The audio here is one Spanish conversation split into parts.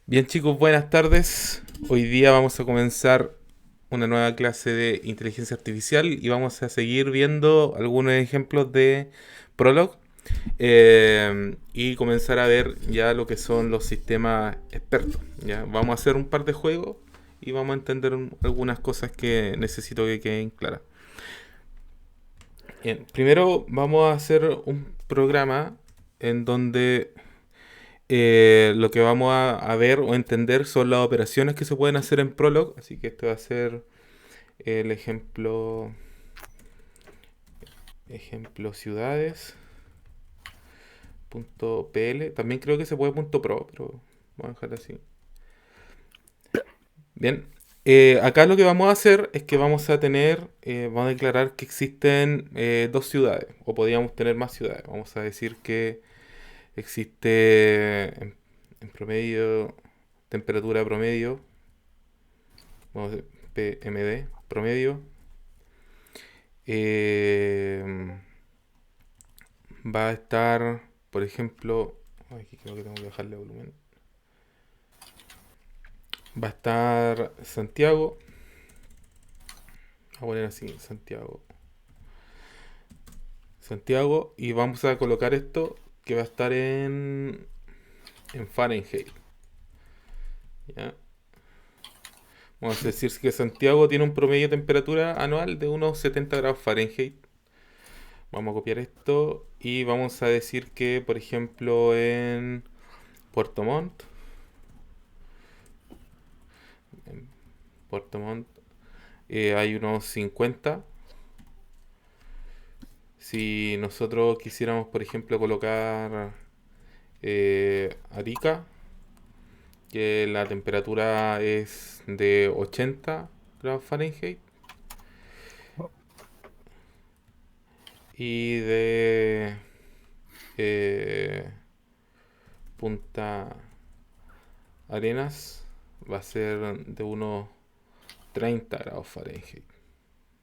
Bien chicos, buenas tardes. Hoy día vamos a comenzar una nueva clase de inteligencia artificial y vamos a seguir viendo algunos ejemplos de Prolog y comenzar a ver ya lo que son los sistemas expertos. ¿Ya? Vamos a hacer un par de juegos y vamos a entender algunas cosas que necesito que queden claras. Bien, primero vamos a hacer un programa en donde lo que vamos a ver o entender son las operaciones que se pueden hacer en Prolog. Así que este va a ser el ejemplo ciudades.pl. También creo que se puede .pro, pero vamos a dejar así. Bien. Acá lo que vamos a hacer es que vamos a declarar que existen dos ciudades, o podríamos tener más ciudades. Vamos a decir que existe en promedio, temperatura promedio, vamos a decir PMD promedio, eh, va a estar, por ejemplo, aquí creo que tengo que bajarle volumen, va a estar Santiago, a poner así, Santiago, y vamos a colocar esto que va a estar en Fahrenheit, ¿ya? Vamos a decir que Santiago tiene un promedio de temperatura anual de unos 70 grados Fahrenheit. Vamos a copiar esto y vamos a decir que, por ejemplo, en Puerto Montt, en Puerto Montt hay unos 50. Si nosotros quisiéramos, por ejemplo, colocar Arica, que la temperatura es de 80 grados Fahrenheit, y de eh, Punta Arenas va a ser de unos 30 grados Fahrenheit.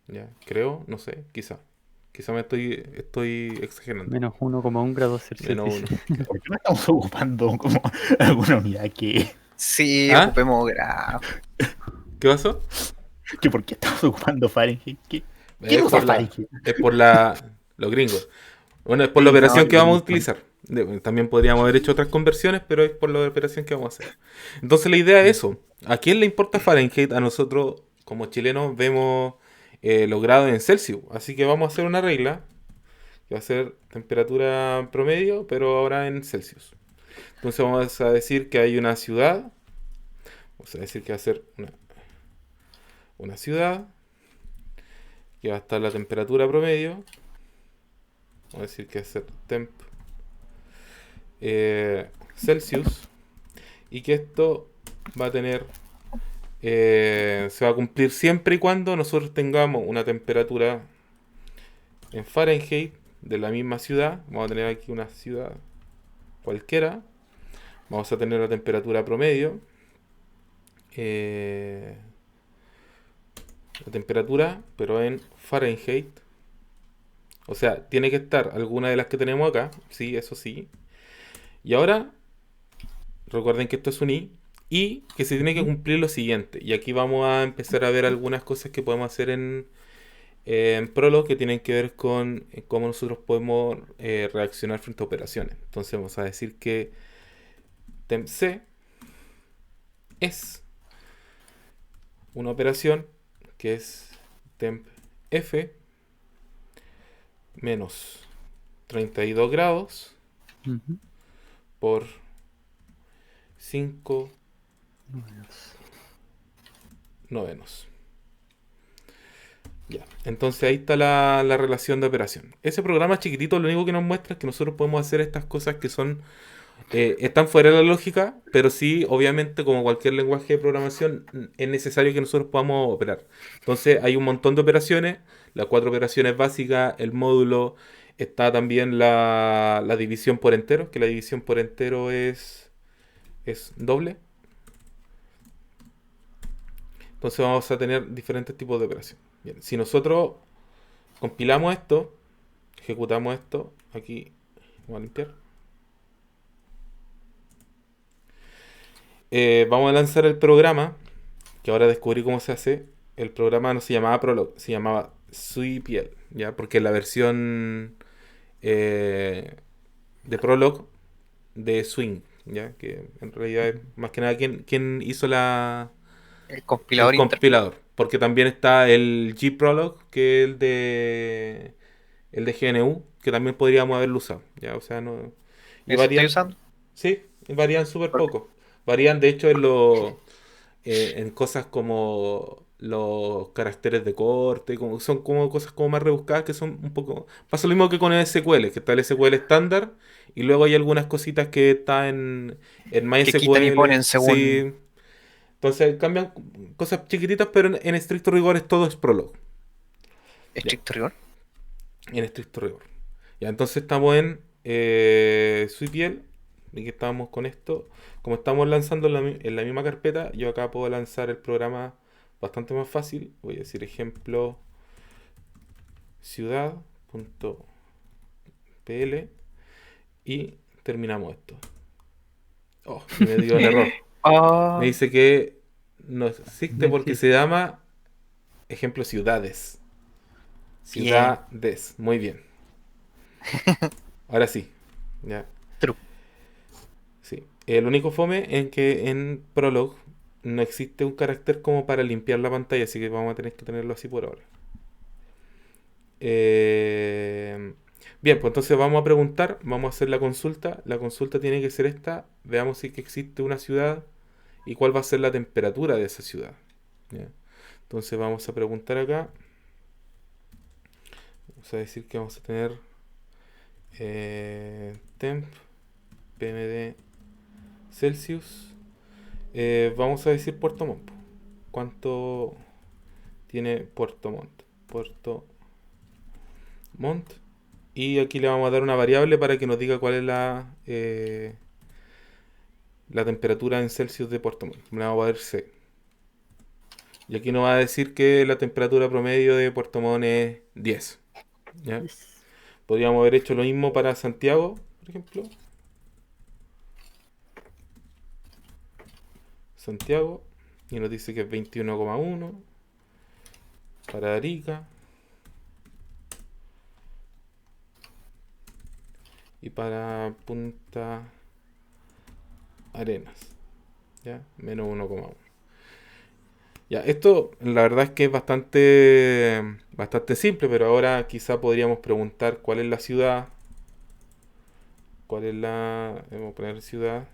¿Ya? Creo, no sé, quizá. Quizá estoy exagerando. -1,1 grados Celsius, Menos dice. uno. ¿Por qué no estamos ocupando como alguna unidad Sí, ¿Ah? ocupemos grafo. ¿Qué pasó? que por qué estamos ocupando Fahrenheit? ¿Quién Es usa por la. Fahrenheit? Es por la. Los gringos. Bueno, es por la Sí, no, operación que yo vamos a conozco. utilizar. También podríamos haber hecho otras conversiones, pero es por la operación que vamos a hacer. Entonces la idea es eso. ¿A quién le importa Fahrenheit? A nosotros, como chilenos, vemos los grados en Celsius. Así que vamos a hacer una regla que va a ser temperatura promedio, pero ahora en Celsius. Entonces vamos a decir que hay una ciudad. Vamos a decir que va a ser una ciudad que va a estar la temperatura promedio. Vamos a decir que va a ser temp Celsius. Y que esto va a tener se va a cumplir siempre y cuando nosotros tengamos una temperatura en Fahrenheit de la misma ciudad. Vamos a tener aquí una ciudad cualquiera. Vamos a tener la temperatura promedio. eh, la temperatura, pero en Fahrenheit. O sea, tiene que estar alguna de las que tenemos acá. Sí, eso sí. Y ahora, recuerden que esto es un y que se tiene que Ujú. cumplir lo siguiente. Y aquí vamos a empezar a ver algunas cosas que podemos hacer en Prolog que tienen que ver con cómo nosotros podemos reaccionar frente a operaciones. Entonces vamos a decir que tempc es una operación que es tempf menos 32 grados Ujú. por 5 novenos. Ya, entonces ahí está la relación de operación. Ese programa chiquitito lo único que nos muestra es que nosotros podemos hacer estas cosas que están fuera de la lógica, pero sí, obviamente, como cualquier lenguaje de programación, es necesario que nosotros podamos operar. Entonces hay un montón de operaciones, las cuatro operaciones básicas, el módulo, está también la división por entero, que la división por entero es doble. Entonces vamos a tener diferentes tipos de operaciones. Bien, si nosotros compilamos esto, ejecutamos esto, aquí vamos a limpiar. vamos a lanzar el programa, que ahora descubrí cómo se hace. El programa no se llamaba Prolog, se llamaba SUIPL, ¿ya? Porque la versión eh, de Prolog de Swing, ¿ya? Que en realidad es más que nada quien hizo El el compilador interno. compilador. Porque también está el Gprolog, que es el de GNU, que también podríamos haberlo usado, ¿ya? O sea, no... Y ¿Eso estoy varían, usando? sí, varían súper Porque poco. Varían, de hecho, en cosas como los caracteres de corte, son como cosas como más rebuscadas que son un poco... Pasa lo mismo que con el SQL, que está el SQL estándar y luego hay algunas cositas que está en que quitan y MySQL, ponen según sí. Entonces cambian cosas chiquititas, pero en estricto rigor todo es Prolog. Ya, estricto rigor. en estricto rigor. Ya, entonces estamos en SweetPL, y que estábamos con esto. Como estamos lanzando en la misma carpeta, yo acá puedo lanzar el programa bastante más fácil. Voy a decir ejemplo ciudad.pl y terminamos esto. Oh, y me dio un error. Me Ah, dice que no existe No porque se existe. llama ejemplo ciudades. bien. Ciudades. Muy bien. Ahora sí. Ya. True. Sí. El único fome en que en Prolog no existe un carácter como para limpiar la pantalla, así que vamos a tener que tenerlo así por ahora. Eh, Bien, pues entonces vamos a preguntar, vamos a hacer la consulta. La consulta tiene que ser esta. Veamos si que existe una ciudad y cuál va a ser la temperatura de esa ciudad. ¿Ya? Entonces vamos a preguntar acá. Vamos a decir que vamos a tener temp, pmd, Celsius. Vamos a decir Puerto Montt. ¿Cuánto tiene Puerto Montt? Puerto Montt. Y aquí le vamos a dar una variable para que nos diga cuál es la temperatura en Celsius de Puerto Montt. Le vamos a dar C. Y aquí nos va a decir que la temperatura promedio de Puerto Montt es 10. ¿Ya? Yes. Podríamos haber hecho lo mismo para Santiago, por ejemplo. Santiago. Y nos dice que es 21,1. Para Arica. Y para Punta Arenas. ¿Ya? Menos 1,1. Ya, esto la verdad es que es bastante simple, pero ahora quizá podríamos preguntar cuál es la ciudad, cuál es vamos a poner ciudad,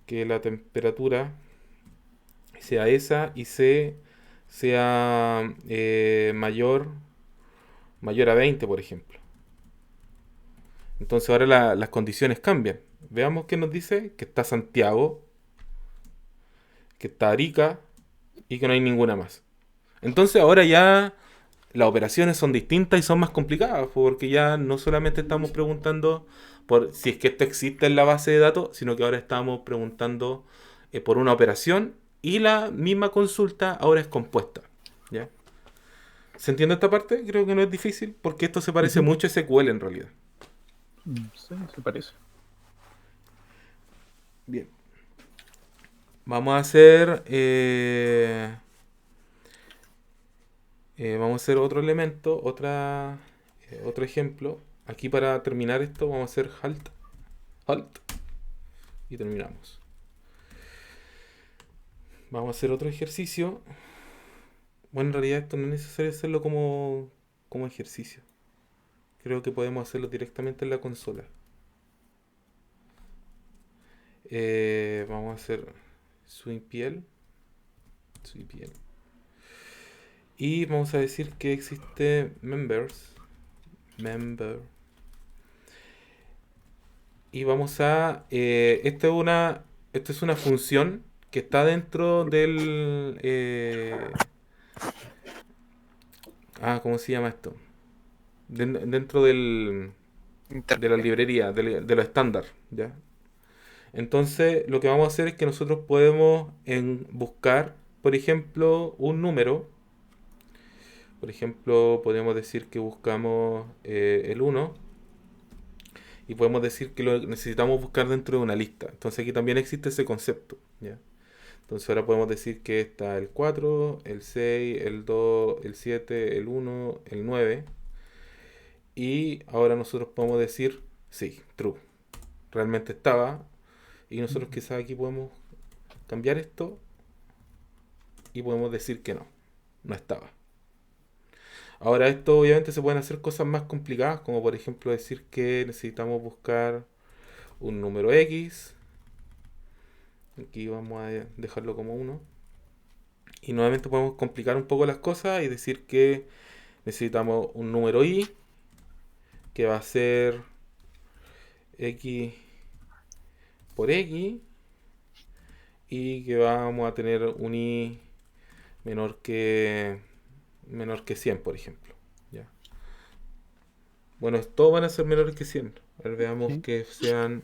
que la temperatura sea esa y sea mayor a 20, por ejemplo. Entonces ahora las condiciones cambian. Veamos qué nos dice, que está Santiago, que está Arica y que no hay ninguna más. Entonces ahora ya las operaciones son distintas y son más complicadas, porque ya no solamente estamos preguntando por si es que esto existe en la base de datos, sino que ahora estamos preguntando por una operación y la misma consulta ahora es compuesta. ¿Ya? ¿Se entiende esta parte? Creo que no es difícil, porque esto se parece Ujú. mucho a SQL en realidad. Sí, se parece. Bien. Vamos a hacer vamos a hacer otro elemento, otro ejemplo. Aquí para terminar esto vamos a hacer halt y terminamos. Vamos a hacer otro ejercicio. Bueno, en realidad esto no es necesario hacerlo como ejercicio. Creo que podemos hacerlo directamente en la consola. Vamos a hacer swingPL. Y vamos a decir que existe member. Y vamos a... esta es una función que está dentro del... ¿cómo se llama esto? Dentro de la Intermedio. librería, de lo estándar, ¿ya? Entonces, lo que vamos a hacer es que nosotros podemos buscar, por ejemplo, un número. Por ejemplo, podemos decir que buscamos el 1 y podemos decir que lo necesitamos buscar dentro de una lista. Entonces aquí también existe ese concepto, ¿ya? Entonces ahora podemos decir que está el 4, el 6, el 2, el 7, el 1, el 9. Y ahora nosotros podemos decir, sí, true. Realmente estaba. Y nosotros quizás aquí podemos cambiar esto y podemos decir que no, no estaba. Ahora esto obviamente se pueden hacer cosas más complicadas, como por ejemplo decir que necesitamos buscar un número X. Aquí vamos a dejarlo como 1. Y nuevamente podemos complicar un poco las cosas y decir que necesitamos un número Y, que va a ser X por X, y que vamos a tener un Y menor que 100, por ejemplo. ¿Ya? Bueno, todos van a ser menores que 100. A ver, veamos Sí. que sean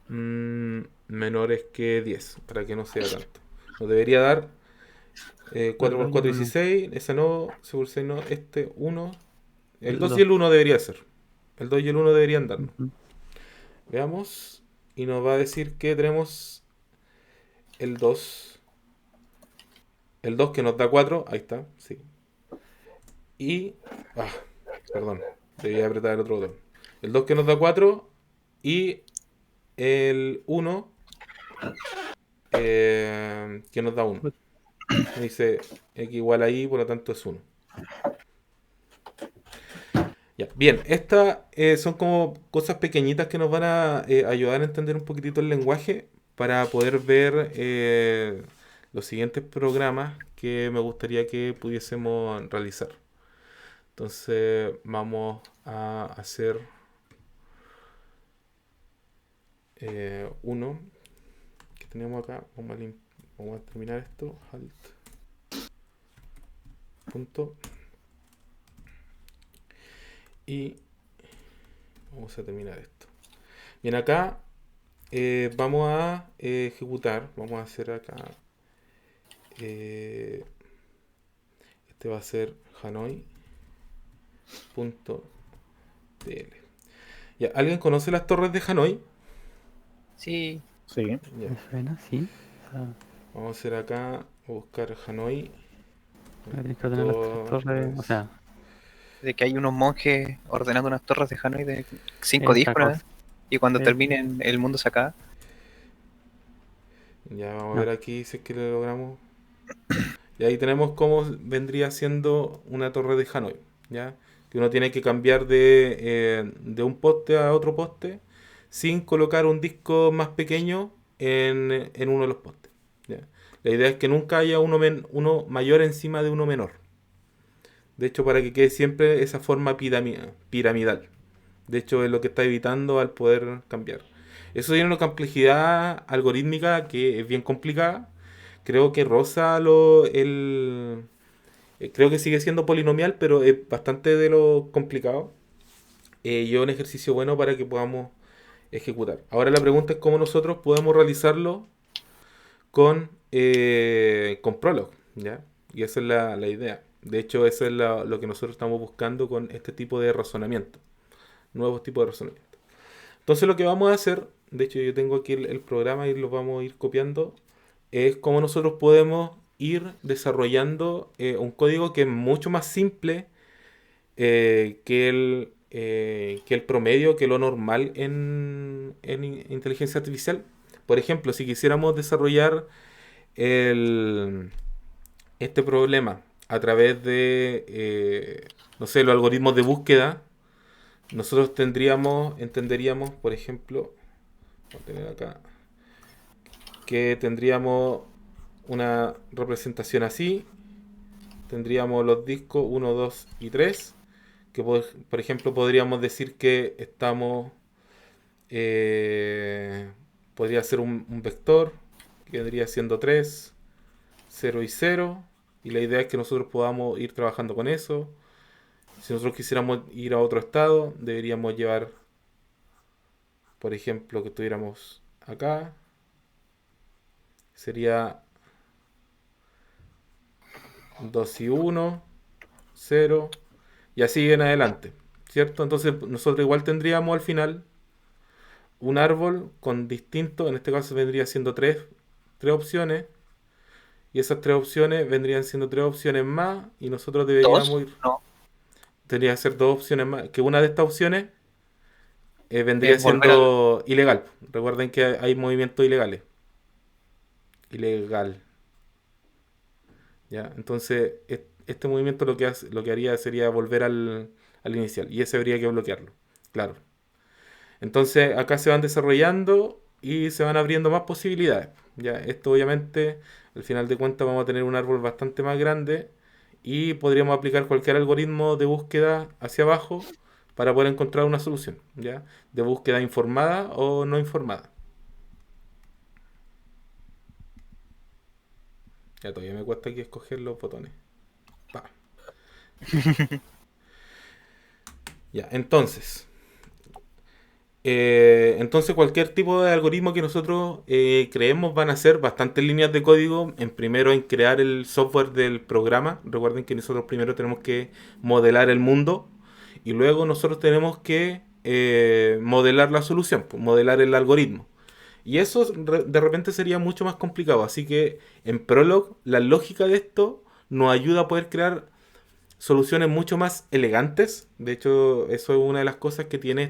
menores que 10, para que no sea tanto. Nos debería dar 4 por 4, 16. Esa no, 6 por 6 no. Este 1. El 2 y el 1 debería ser. El 2 y el 1 deberían darnos. Ujú. Veamos. Y nos va a decir que tenemos el 2. El 2 que nos da 4. Ahí está, sí. Y... perdón. Debía apretar el otro botón. El 2 que nos da 4. Y el 1 que nos da 1. Dice X igual a Y, por lo tanto es 1. Ya, bien, estas son como cosas pequeñitas que nos van a ayudar a entender un poquitito el lenguaje para poder ver los siguientes programas que me gustaría que pudiésemos realizar. Entonces vamos a hacer uno que tenemos acá. Vamos a terminar esto. Halt. Punto. Y vamos a terminar esto. Bien, acá vamos a ejecutar. Vamos a hacer acá. Este va a ser Hanoi.tl. ¿Ya? ¿Alguien conoce las torres de Hanoi? Sí, Sí. Ya. ¿Me suena? Sí. O sea, Vamos a hacer acá. Buscar Hanoi. tienes que ordenar las torres. O sea, de que hay unos monjes ordenando unas torres de Hanoi de 5 esa dígitos, cosa. y cuando Sí. terminen el mundo se acaba. Ya vamos a No. ver aquí si es que lo logramos. Y ahí tenemos cómo vendría siendo una torre de Hanoi. ¿Ya? Que uno tiene que cambiar de un poste a otro poste sin colocar un disco más pequeño en uno de los postes. ¿Ya? La idea es que nunca haya uno mayor encima de uno menor. De hecho, para que quede siempre esa forma piramidal. De hecho, es lo que está evitando al poder cambiar. Eso tiene una complejidad algorítmica que es bien complicada. Creo que roza creo que sigue siendo polinomial, pero es bastante de lo complicado. Y es un ejercicio bueno para que podamos ejecutar. Ahora la pregunta es cómo nosotros podemos realizarlo con Prolog, ¿ya? Y esa es la idea. De hecho, eso es lo que nosotros estamos buscando con este tipo de razonamiento. Nuevos tipos de razonamiento. Entonces lo que vamos a hacer, de hecho yo tengo aquí el programa y lo vamos a ir copiando, es cómo nosotros podemos ir desarrollando un código que es mucho más simple que el promedio, que lo normal en inteligencia artificial. Por ejemplo, si quisiéramos desarrollar este problema a través de, no sé, los algoritmos de búsqueda, nosotros entenderíamos, por ejemplo, voy a tener acá, que tendríamos una representación así, tendríamos los discos 1, 2 y 3, que por ejemplo podríamos decir que podría ser un vector, que vendría siendo 3, 0 y 0, y la idea es que nosotros podamos ir trabajando con eso. Si nosotros quisiéramos ir a otro estado, deberíamos llevar, por ejemplo, que estuviéramos acá. Sería 2 y 1, 0, y así en adelante, ¿cierto? Entonces nosotros igual tendríamos al final un árbol con distintos, en este caso vendría siendo tres opciones, y esas tres opciones vendrían siendo tres opciones más, y nosotros deberíamos ¿Dos? ir, No. tendría que ser dos opciones más, que una de estas opciones vendría Es volver al. siendo ilegal. Recuerden que hay movimientos ilegales. Ilegal. ¿Ya? Entonces, este movimiento lo que haría sería volver al inicial, y ese habría que bloquearlo. Claro. Entonces acá se van desarrollando y se van abriendo más posibilidades. Ya, esto obviamente, al final de cuentas, vamos a tener un árbol bastante más grande y podríamos aplicar cualquier algoritmo de búsqueda hacia abajo para poder encontrar una solución, ¿ya? De búsqueda informada o no informada. Ya todavía me cuesta aquí escoger los botones. Pa. Ya, entonces cualquier tipo de algoritmo que nosotros creemos van a ser bastantes líneas de código. En primero en crear el software del programa. Recuerden que nosotros primero tenemos que modelar el mundo y luego nosotros tenemos que modelar la solución, pues, modelar el algoritmo. Y eso de repente sería mucho más complicado. Así que en Prolog la lógica de esto nos ayuda a poder crear soluciones mucho más elegantes. De hecho, eso es una de las cosas que tiene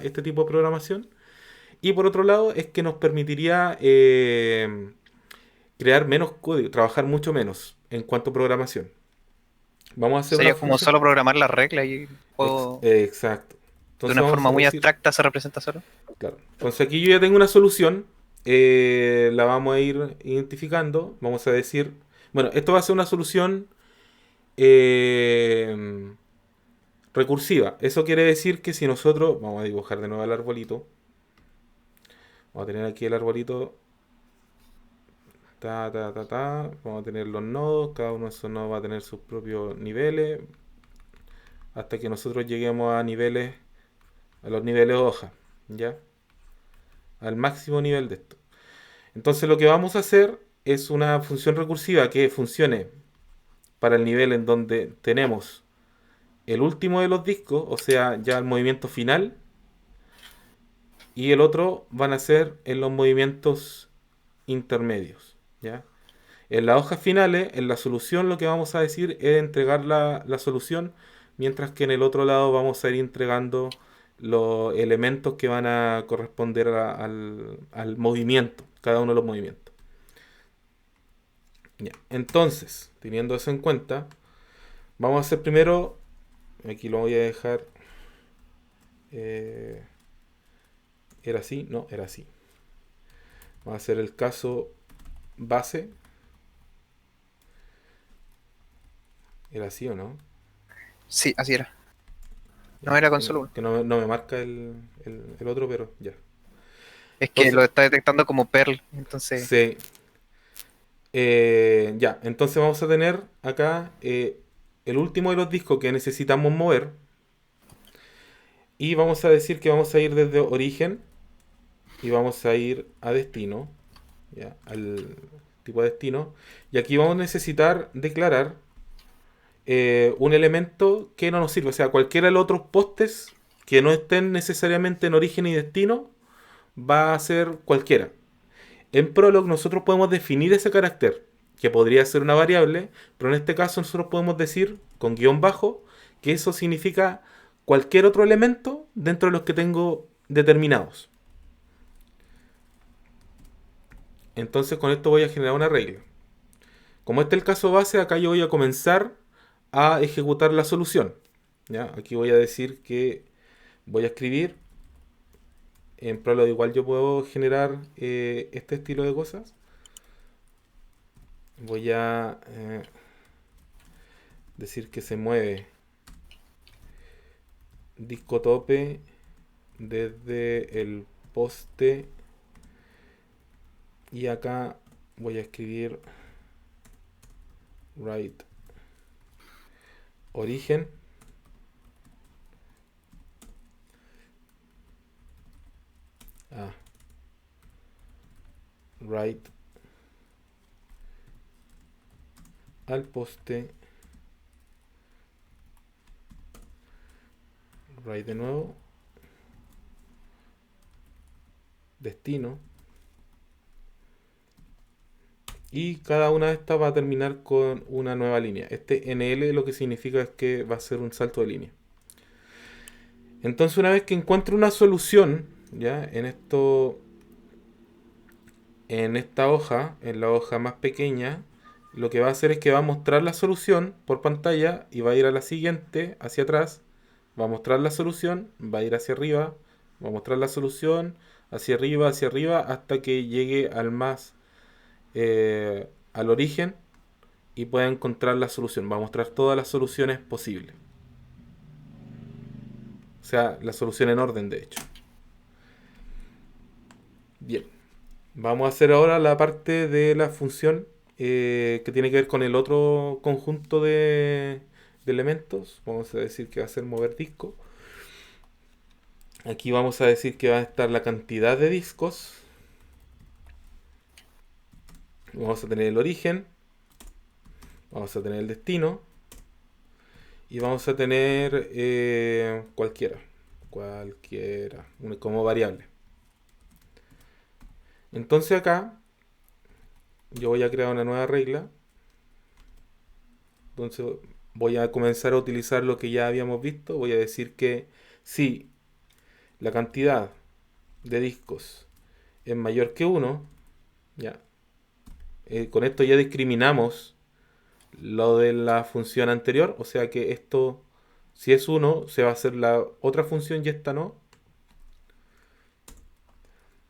este tipo de programación. Y por otro lado, es que nos permitiría crear menos código, trabajar mucho menos en cuanto a programación. Vamos a hacer una Sería como función. solo programar las reglas y puedo, Exacto. de Entonces una vamos a forma muy decir, abstracta se representa solo. claro. Entonces aquí yo ya tengo una solución. La vamos a ir identificando. Vamos a decir, bueno, esto va a ser una solución eh, recursiva. Eso quiere decir que si nosotros, vamos a dibujar de nuevo el arbolito, vamos a tener aquí el arbolito, vamos a tener los nodos, cada uno de esos nodos va a tener sus propios niveles, hasta que nosotros lleguemos a niveles, a los niveles hoja, ¿ya? Al máximo nivel de esto. Entonces lo que vamos a hacer es una función recursiva que funcione para el nivel en donde tenemos el último de los discos, o sea, ya el movimiento final, y el otro van a ser en los movimientos intermedios, ¿ya? En las hojas finales, en la solución, lo que vamos a decir es entregar la solución, mientras que en el otro lado vamos a ir entregando los elementos que van a corresponder al movimiento, cada uno de los movimientos. Ya. Entonces, teniendo eso en cuenta, vamos a hacer primero, aquí lo voy a dejar, eh, ¿era así? No, era así. Vamos a hacer el caso base. ¿Era así o no? Sí, así era. Ya, No era con que, solo uno. no me marca el otro, pero ya. Es que Entonces, lo está detectando como Perl. Entonces, sí. Ya, entonces vamos a tener acá el último de los discos que necesitamos mover. Y vamos a decir que vamos a ir desde origen y vamos a ir a destino, ya, al tipo de destino. Y aquí vamos a necesitar declarar un elemento que no nos sirve. O sea, cualquiera de los otros postes que no estén necesariamente en origen y destino va a ser cualquiera. En Prolog nosotros podemos definir ese carácter, que podría ser una variable, pero en este caso nosotros podemos decir con guión bajo que eso significa cualquier otro elemento dentro de los que tengo determinados. Entonces con esto voy a generar una regla. Como este es el caso base, acá yo voy a comenzar a ejecutar la solución. ¿Ya? Aquí voy a decir que voy a escribir. En Prolog igual yo puedo generar este estilo de cosas. Voy a decir que se mueve disco tope desde el poste y acá voy a escribir right origen right al poste right de nuevo destino. Y cada una de estas va a terminar con una nueva línea. Este NL lo que significa es que va a ser un salto de línea. Entonces una vez que encuentre una solución, ya en esta hoja, en la hoja más pequeña, lo que va a hacer es que va a mostrar la solución por pantalla y va a ir a la siguiente, hacia atrás, va a mostrar la solución, va a ir hacia arriba, va a mostrar la solución, hacia arriba, hasta que llegue al origen y pueda encontrar la solución. Va a mostrar todas las soluciones posibles. O sea, la solución en orden, de hecho. Bien. Vamos a hacer ahora la parte de la función que tiene que ver con el otro conjunto de elementos. Vamos a decir que va a ser mover disco. Aquí vamos a decir que va a estar la cantidad de discos. Vamos a tener el origen. Vamos a tener el destino. Y vamos a tener cualquiera como variable. Entonces acá yo voy a crear una nueva regla. Entonces voy a comenzar a utilizar lo que ya habíamos visto. Voy a decir que si la cantidad de discos es mayor que 1, ya, con esto ya discriminamos lo de la función anterior. O sea que esto, si es 1, se va a hacer la otra función y esta no.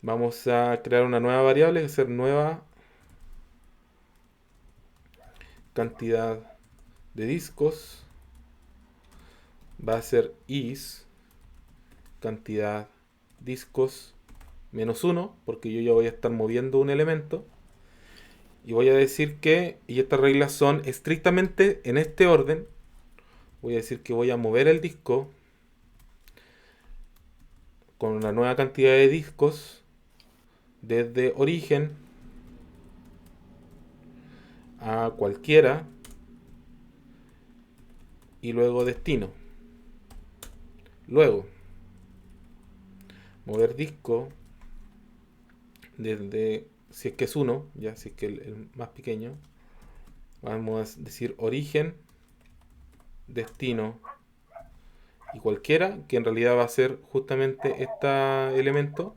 Vamos a crear una nueva variable, que va a ser nueva cantidad de discos. Va a ser is cantidad discos menos 1, porque yo ya voy a estar moviendo un elemento. Y voy a decir que, y estas reglas son estrictamente en este orden, voy a decir que voy a mover el disco con una nueva cantidad de discos desde origen a cualquiera y luego destino. Luego, mover disco desde, si es que es 1, ya si es que el más pequeño, vamos a decir origen, destino y cualquiera, que en realidad va a ser justamente este elemento.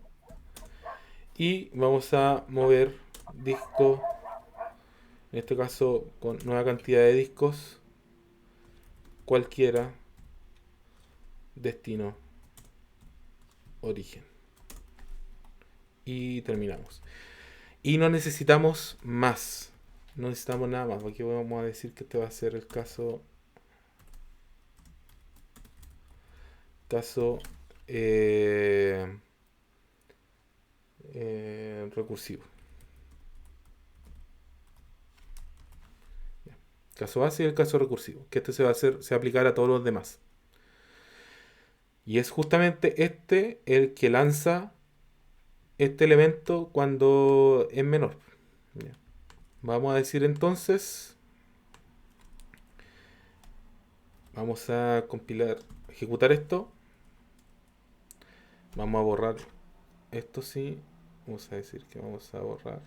Y vamos a mover disco, en este caso con nueva cantidad de discos, cualquiera, destino, origen. Y terminamos. Y no necesitamos más. No necesitamos nada más. Aquí vamos a decir que este va a ser el caso recursivo. Caso base y el caso recursivo. Que este se va a aplicar a todos los demás. Y es justamente este el que lanza este elemento cuando es menor. Ya. Vamos a decir entonces, vamos a compilar, ejecutar esto. Vamos a borrar esto, sí. Vamos a decir que vamos a borrar.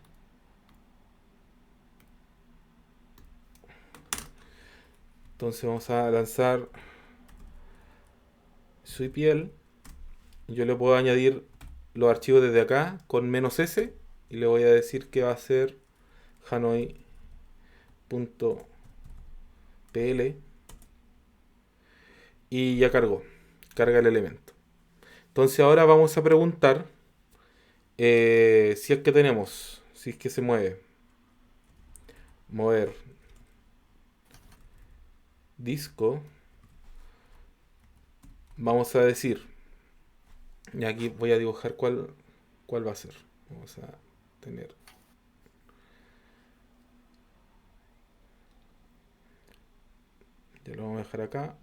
Entonces vamos a lanzar sweepiel. Yo le puedo añadir los archivos desde acá con "-s", y le voy a decir que va a ser hanoi.pl, y ya carga el elemento. Entonces ahora vamos a preguntar si es que tenemos, si es que se mueve, mover disco. Vamos a decir, y aquí voy a dibujar cuál va a ser. Vamos a tener, ya lo vamos a dejar acá,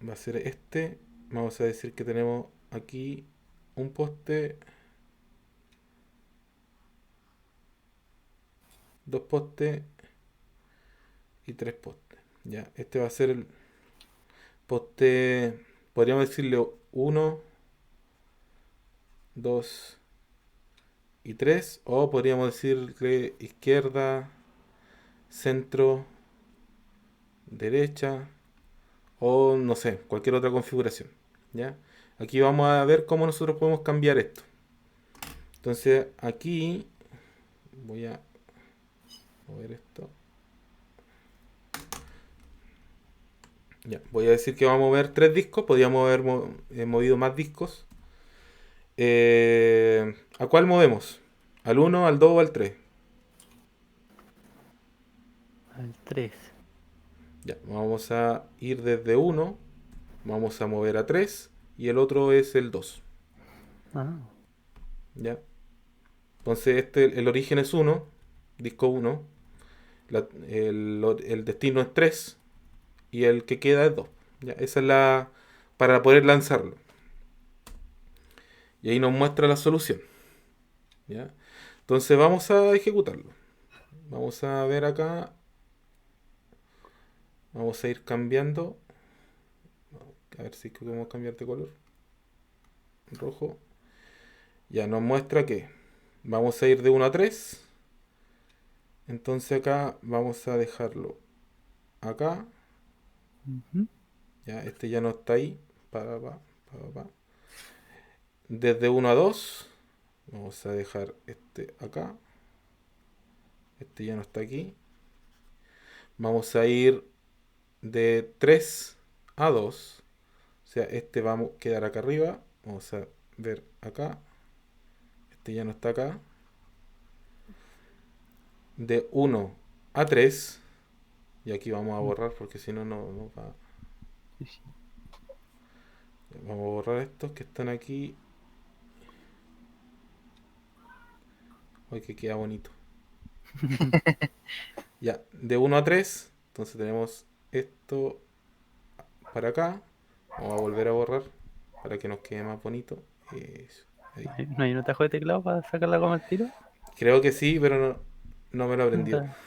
va a ser este. Vamos a decir que tenemos aquí un poste, dos postes y tres postes. Ya, este va a ser el poste, podríamos decirle 1, 2 y 3, o podríamos decirle izquierda, centro, derecha, o no sé, cualquier otra configuración. ¿Ya? Aquí vamos a ver cómo nosotros podemos cambiar esto. Entonces aquí voy a mover esto. Ya, voy a decir que vamos a mover 3 discos. Podríamos haber movido más discos. ¿A cuál movemos? ¿Al 1, al 2 o al 3? Al 3. Ya, vamos a ir desde 1. Vamos a mover a 3. Y el otro es el 2. Ah, ¿Ya? Entonces el origen es 1. Disco 1. El destino es 3. Y el que queda es 2. ¿Ya? Esa es la... para poder lanzarlo. Y ahí nos muestra la solución. ¿Ya? Entonces vamos a ejecutarlo. Vamos a ver acá. Vamos a ir cambiando. A ver si podemos cambiar de color. Rojo. Ya nos muestra que vamos a ir de 1 a 3. Entonces acá vamos a dejarlo acá. ujú. Ya, este ya no está ahí. Pa. Desde 1 a 2. Vamos a dejar este acá. Este ya no está aquí. Vamos a ir de 3 a 2. O sea, este va a quedar acá arriba. Vamos a ver acá. Este ya no está acá. De 1 a 3. Y aquí vamos a borrar porque si no, no va. Sí, sí. Vamos a borrar estos que están aquí. Hoy que queda bonito. Ya, de 1 a 3. Entonces tenemos esto para acá. Vamos a volver a borrar para que nos quede más bonito. Eso, ahí. ¿No hay un atajo de teclado para sacarla como al tiro? Creo que sí, pero no me lo aprendió. Puta.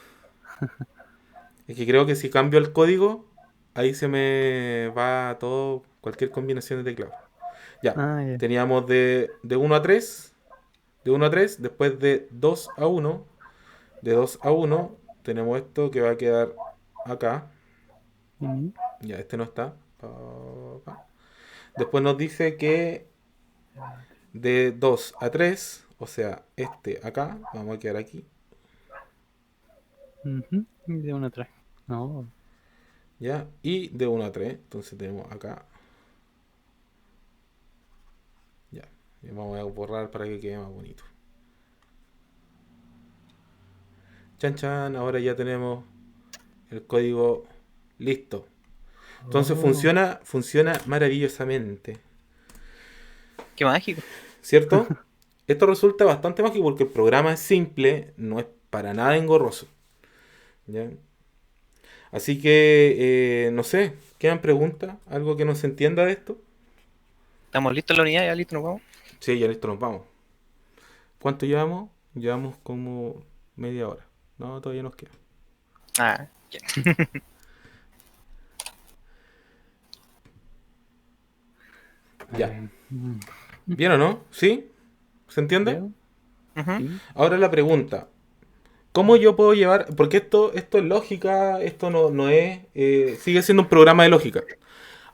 Es que creo que si cambio el código, ahí se me va todo, cualquier combinación de teclado. Ya, Ah, ya. teníamos de 1 a 3. De 1 a 3, después de 2 a 1. De 2 a 1 tenemos esto que va a quedar acá. Ujú. Ya, este no está. Pa. Después nos dice que de 2 a 3, o sea, este acá, vamos a quedar aquí. Ujú. Y de uno atrás. No. ¿Ya? Y de 1 a 3, entonces tenemos acá. Ya. Y vamos a borrar para que quede más bonito. Chan chan, ahora ya tenemos el código listo. Entonces Oh. funciona maravillosamente. Qué mágico. ¿Cierto? Esto resulta bastante mágico porque el programa es simple, no es para nada engorroso. ¿Ya? Así que, no sé, ¿quedan preguntas? ¿Algo que no se entienda de esto? ¿Estamos listos en la unidad? ¿Ya listo nos vamos? Sí, ya listo, nos vamos. ¿Cuánto llevamos? Llevamos como media hora. No, todavía nos queda. Ah, ya. Ya. Mm, ¿Bien o no? ¿Sí? ¿Se entiende? creo. Ujú. Sí. Ahora la pregunta. ¿Cómo yo puedo llevar? Porque esto es lógica, esto no es... sigue siendo un programa de lógica.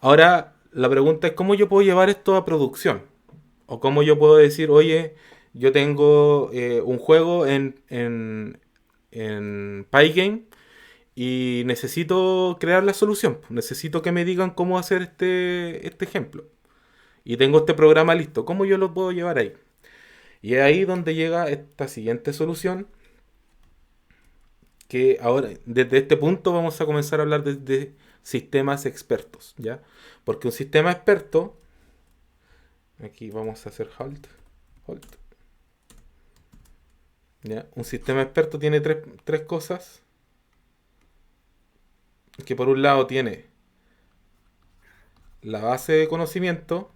Ahora la pregunta es ¿cómo yo puedo llevar esto a producción? O cómo yo puedo decir, oye, yo tengo un juego en Pygame y necesito crear la solución. Necesito que me digan cómo hacer este ejemplo. Y tengo este programa listo. ¿Cómo yo lo puedo llevar ahí? Y es ahí donde llega esta siguiente solución. Que ahora, desde este punto, vamos a comenzar a hablar de sistemas expertos. ¿Ya? Porque un sistema experto. Aquí vamos a hacer halt. ¿Ya? Un sistema experto tiene tres cosas. Que por un lado tiene la base de conocimiento.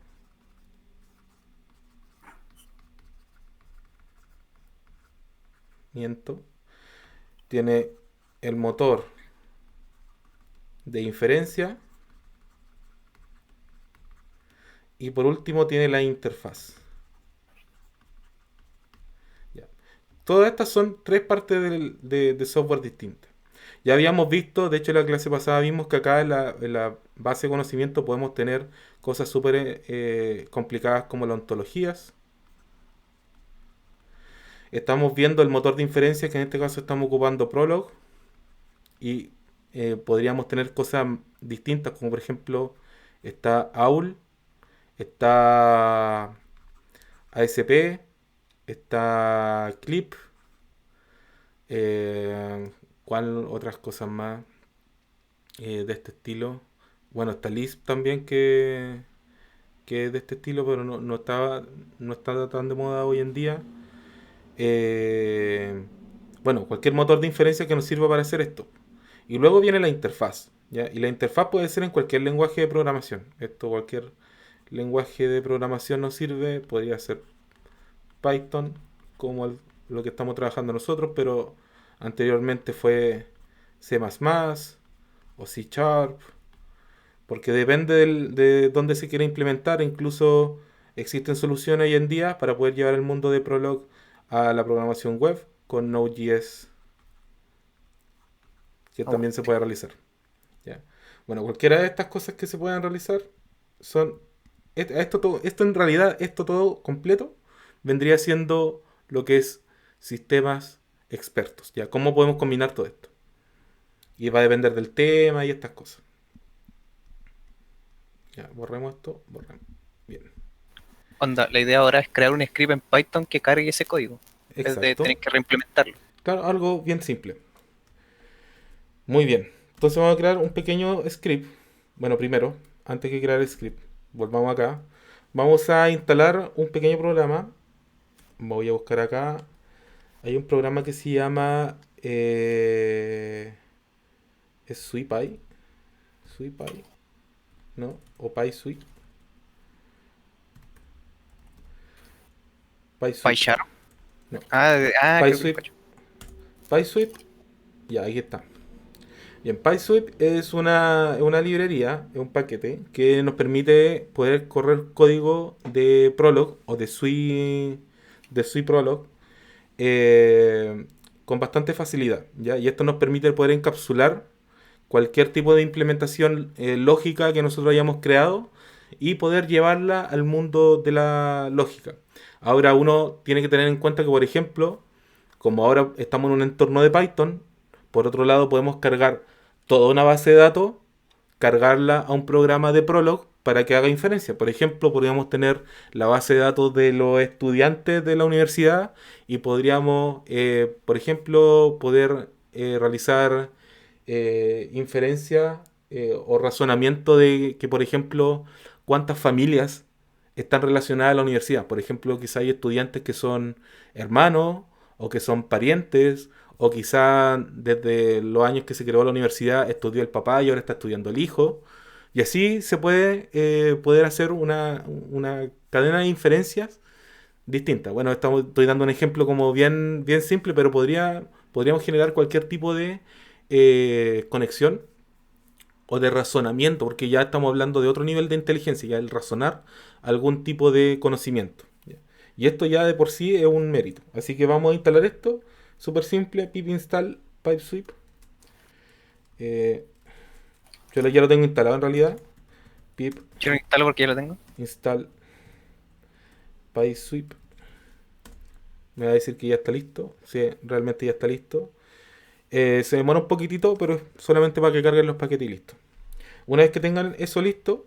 Tiene el motor de inferencia. Y por último tiene la interfaz. Ya. Todas estas son tres partes de software distintas. Ya habíamos visto, de hecho en la clase pasada vimos que acá en la base de conocimiento podemos tener cosas súper complicadas como las ontologías. Estamos viendo el motor de inferencia, que en este caso estamos ocupando Prolog. Y podríamos tener cosas distintas, como por ejemplo está AUL, está ASP, está Clip, ¿cuál otras cosas más de este estilo? Bueno, está Lisp también que es de este estilo, pero no está tan de moda hoy en día. Eh, bueno, cualquier motor de inferencia que nos sirva para hacer esto. Y luego viene la interfaz, ¿ya? Y la interfaz puede ser en cualquier lenguaje de programación. Esto, cualquier lenguaje de programación nos sirve. Podría ser Python, como lo que estamos trabajando nosotros, pero anteriormente fue C++ o C Sharp, porque depende de dónde se quiere implementar. Incluso existen soluciones hoy en día para poder llevar el mundo de Prolog a la programación web con Node.js, que Oh, también se puede realizar. ¿Ya? Bueno, cualquiera de estas cosas que se puedan realizar son... Esto en realidad, esto todo completo, vendría siendo lo que es sistemas expertos. ¿Ya? ¿Cómo podemos combinar todo esto? Y va a depender del tema y estas cosas. Ya, borremos esto, borremos. Bien. onda, la idea ahora es crear un script en Python que cargue ese código, en vez de Exacto. tener que reimplementarlo. Claro, algo bien simple. Muy bien. Entonces vamos a crear un pequeño script. Bueno, primero, antes que crear el script, volvamos acá. Vamos a instalar un pequeño programa. Voy a buscar acá. Hay un programa que se llama es SweetPy. SweetPy, ¿no? O PySweep. PySweep. PyCharm. No. Creo que es PySweep. PySweep. Ya, aquí está. Bien, PySweep es una librería, es un paquete que nos permite poder correr código de Prolog o de Sui Prolog con bastante facilidad, ¿ya? Y esto nos permite poder encapsular cualquier tipo de implementación lógica que nosotros hayamos creado y poder llevarla al mundo de la lógica. Ahora uno tiene que tener en cuenta que, por ejemplo, como ahora estamos en un entorno de Python, por otro lado podemos cargar toda una base de datos, cargarla a un programa de Prolog para que haga inferencia. Por ejemplo, podríamos tener la base de datos de los estudiantes de la universidad y podríamos, por ejemplo, poder realizar inferencia o razonamiento de que, por ejemplo, cuántas familias están relacionadas a la universidad. Por ejemplo, quizá hay estudiantes que son hermanos o que son parientes o quizá desde los años que se creó la universidad estudió el papá y ahora está estudiando el hijo. Y así se puede poder hacer una cadena de inferencias distinta. Bueno, estoy dando un ejemplo como bien, bien simple, pero podríamos generar cualquier tipo de conexión o de razonamiento, porque ya estamos hablando de otro nivel de inteligencia, ya el razonar algún tipo de conocimiento. ¿Ya? Y esto ya de por sí es un mérito. Así que vamos a instalar esto, súper simple, pip install pipesweep. Ya lo tengo instalado en realidad. Pip Yo lo instalo porque ya lo tengo. install pipesweep. Me va a decir que ya está listo. Sí, realmente ya está listo. Se demora un poquitito, pero es solamente para que carguen los paquetes y listo. Una vez que tengan eso listo,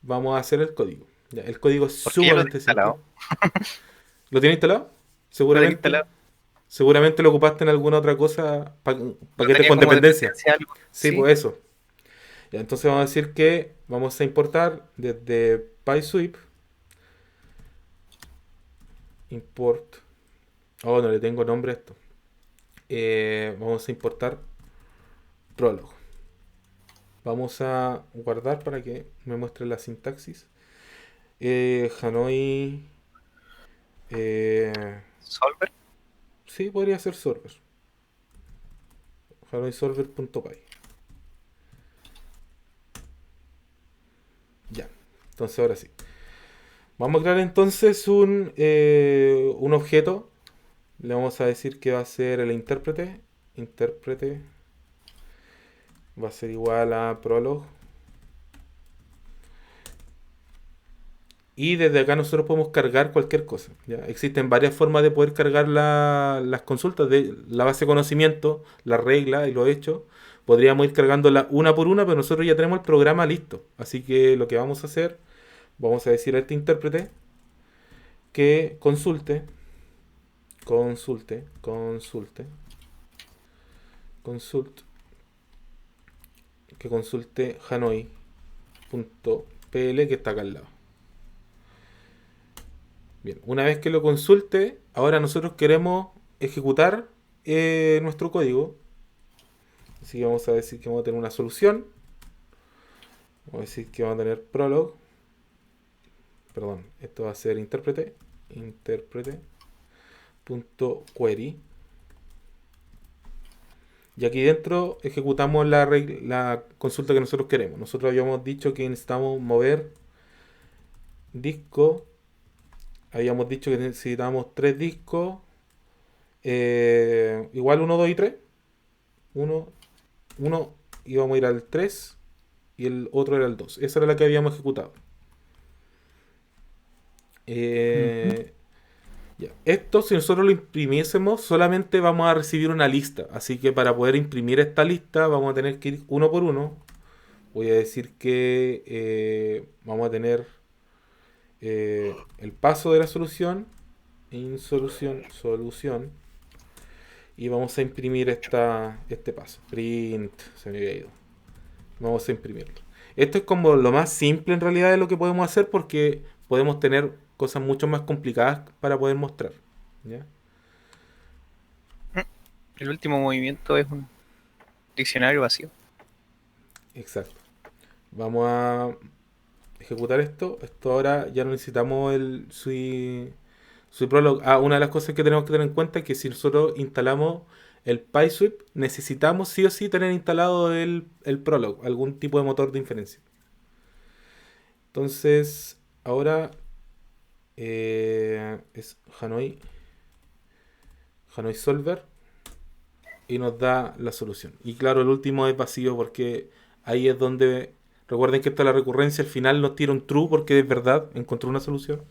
vamos a hacer el código. Ya, el código es Porque ya lo sumamente tengo simple. instalado. ¿Lo tienes instalado? Lo tengo Seguramente. instalado. Seguramente lo ocupaste en alguna otra cosa, Lo paquetes tenía con como dependencia. dependencia algo. Sí, Sí. pues eso. Ya, entonces vamos a decir que vamos a importar desde PySweep. Import. Oh, no le tengo nombre a esto. Vamos a importar Prolog. Vamos a guardar para que me muestre la sintaxis. Hanoi. Solver. Sí, podría ser solver. HanoiSolver.py. Ya. Entonces ahora sí. Vamos a crear entonces un objeto. Le vamos a decir que va a ser el intérprete. Intérprete va a ser igual a prolog. Y desde acá nosotros podemos cargar cualquier cosa. ¿Ya? Existen varias formas de poder cargar las consultas de la base de conocimiento, la regla y los hechos. Podríamos ir cargándola una por una, pero nosotros ya tenemos el programa listo. Así que lo que vamos a hacer, vamos a decir a este intérprete que consulte, consulte, consulte, consult, que consulte hanoi.pl que está acá al lado. Bien, una vez que lo consulte, ahora nosotros queremos ejecutar nuestro código. Así que vamos a decir que vamos a tener una solución. Vamos a decir que vamos a tener prolog. Perdón, esto va a ser intérprete. Intérprete.query. Y aquí dentro ejecutamos la consulta que nosotros queremos. Nosotros habíamos dicho que necesitamos mover disco. Habíamos dicho que necesitábamos 3 discos. Igual 1, 2 y 3. Uno íbamos a ir al 3 y el otro era el 2. Esa era la que habíamos ejecutado. Ya. Esto, si nosotros lo imprimiésemos, solamente vamos a recibir una lista. Así que para poder imprimir esta lista, vamos a tener que ir uno por uno. Voy a decir que vamos a tener el paso de la solución, solución, y vamos a imprimir este paso. Print, se me había ido. Vamos a imprimirlo. Esto es como lo más simple en realidad de lo que podemos hacer, porque podemos tener cosas mucho más complicadas para poder mostrar. ¿Ya? El último movimiento es un diccionario vacío. Exacto. Vamos a ejecutar esto. Esto ahora ya no necesitamos el sui prolog. Una de las cosas que tenemos que tener en cuenta es que si nosotros instalamos el PySweep, necesitamos sí o sí tener instalado el prolog, algún tipo de motor de inferencia. Entonces, ahora es Hanoi Solver y nos da la solución. Y claro, el último es vacío porque ahí es donde, recuerden que esta es la recurrencia, al final nos tira un true porque es verdad, encontró una solución.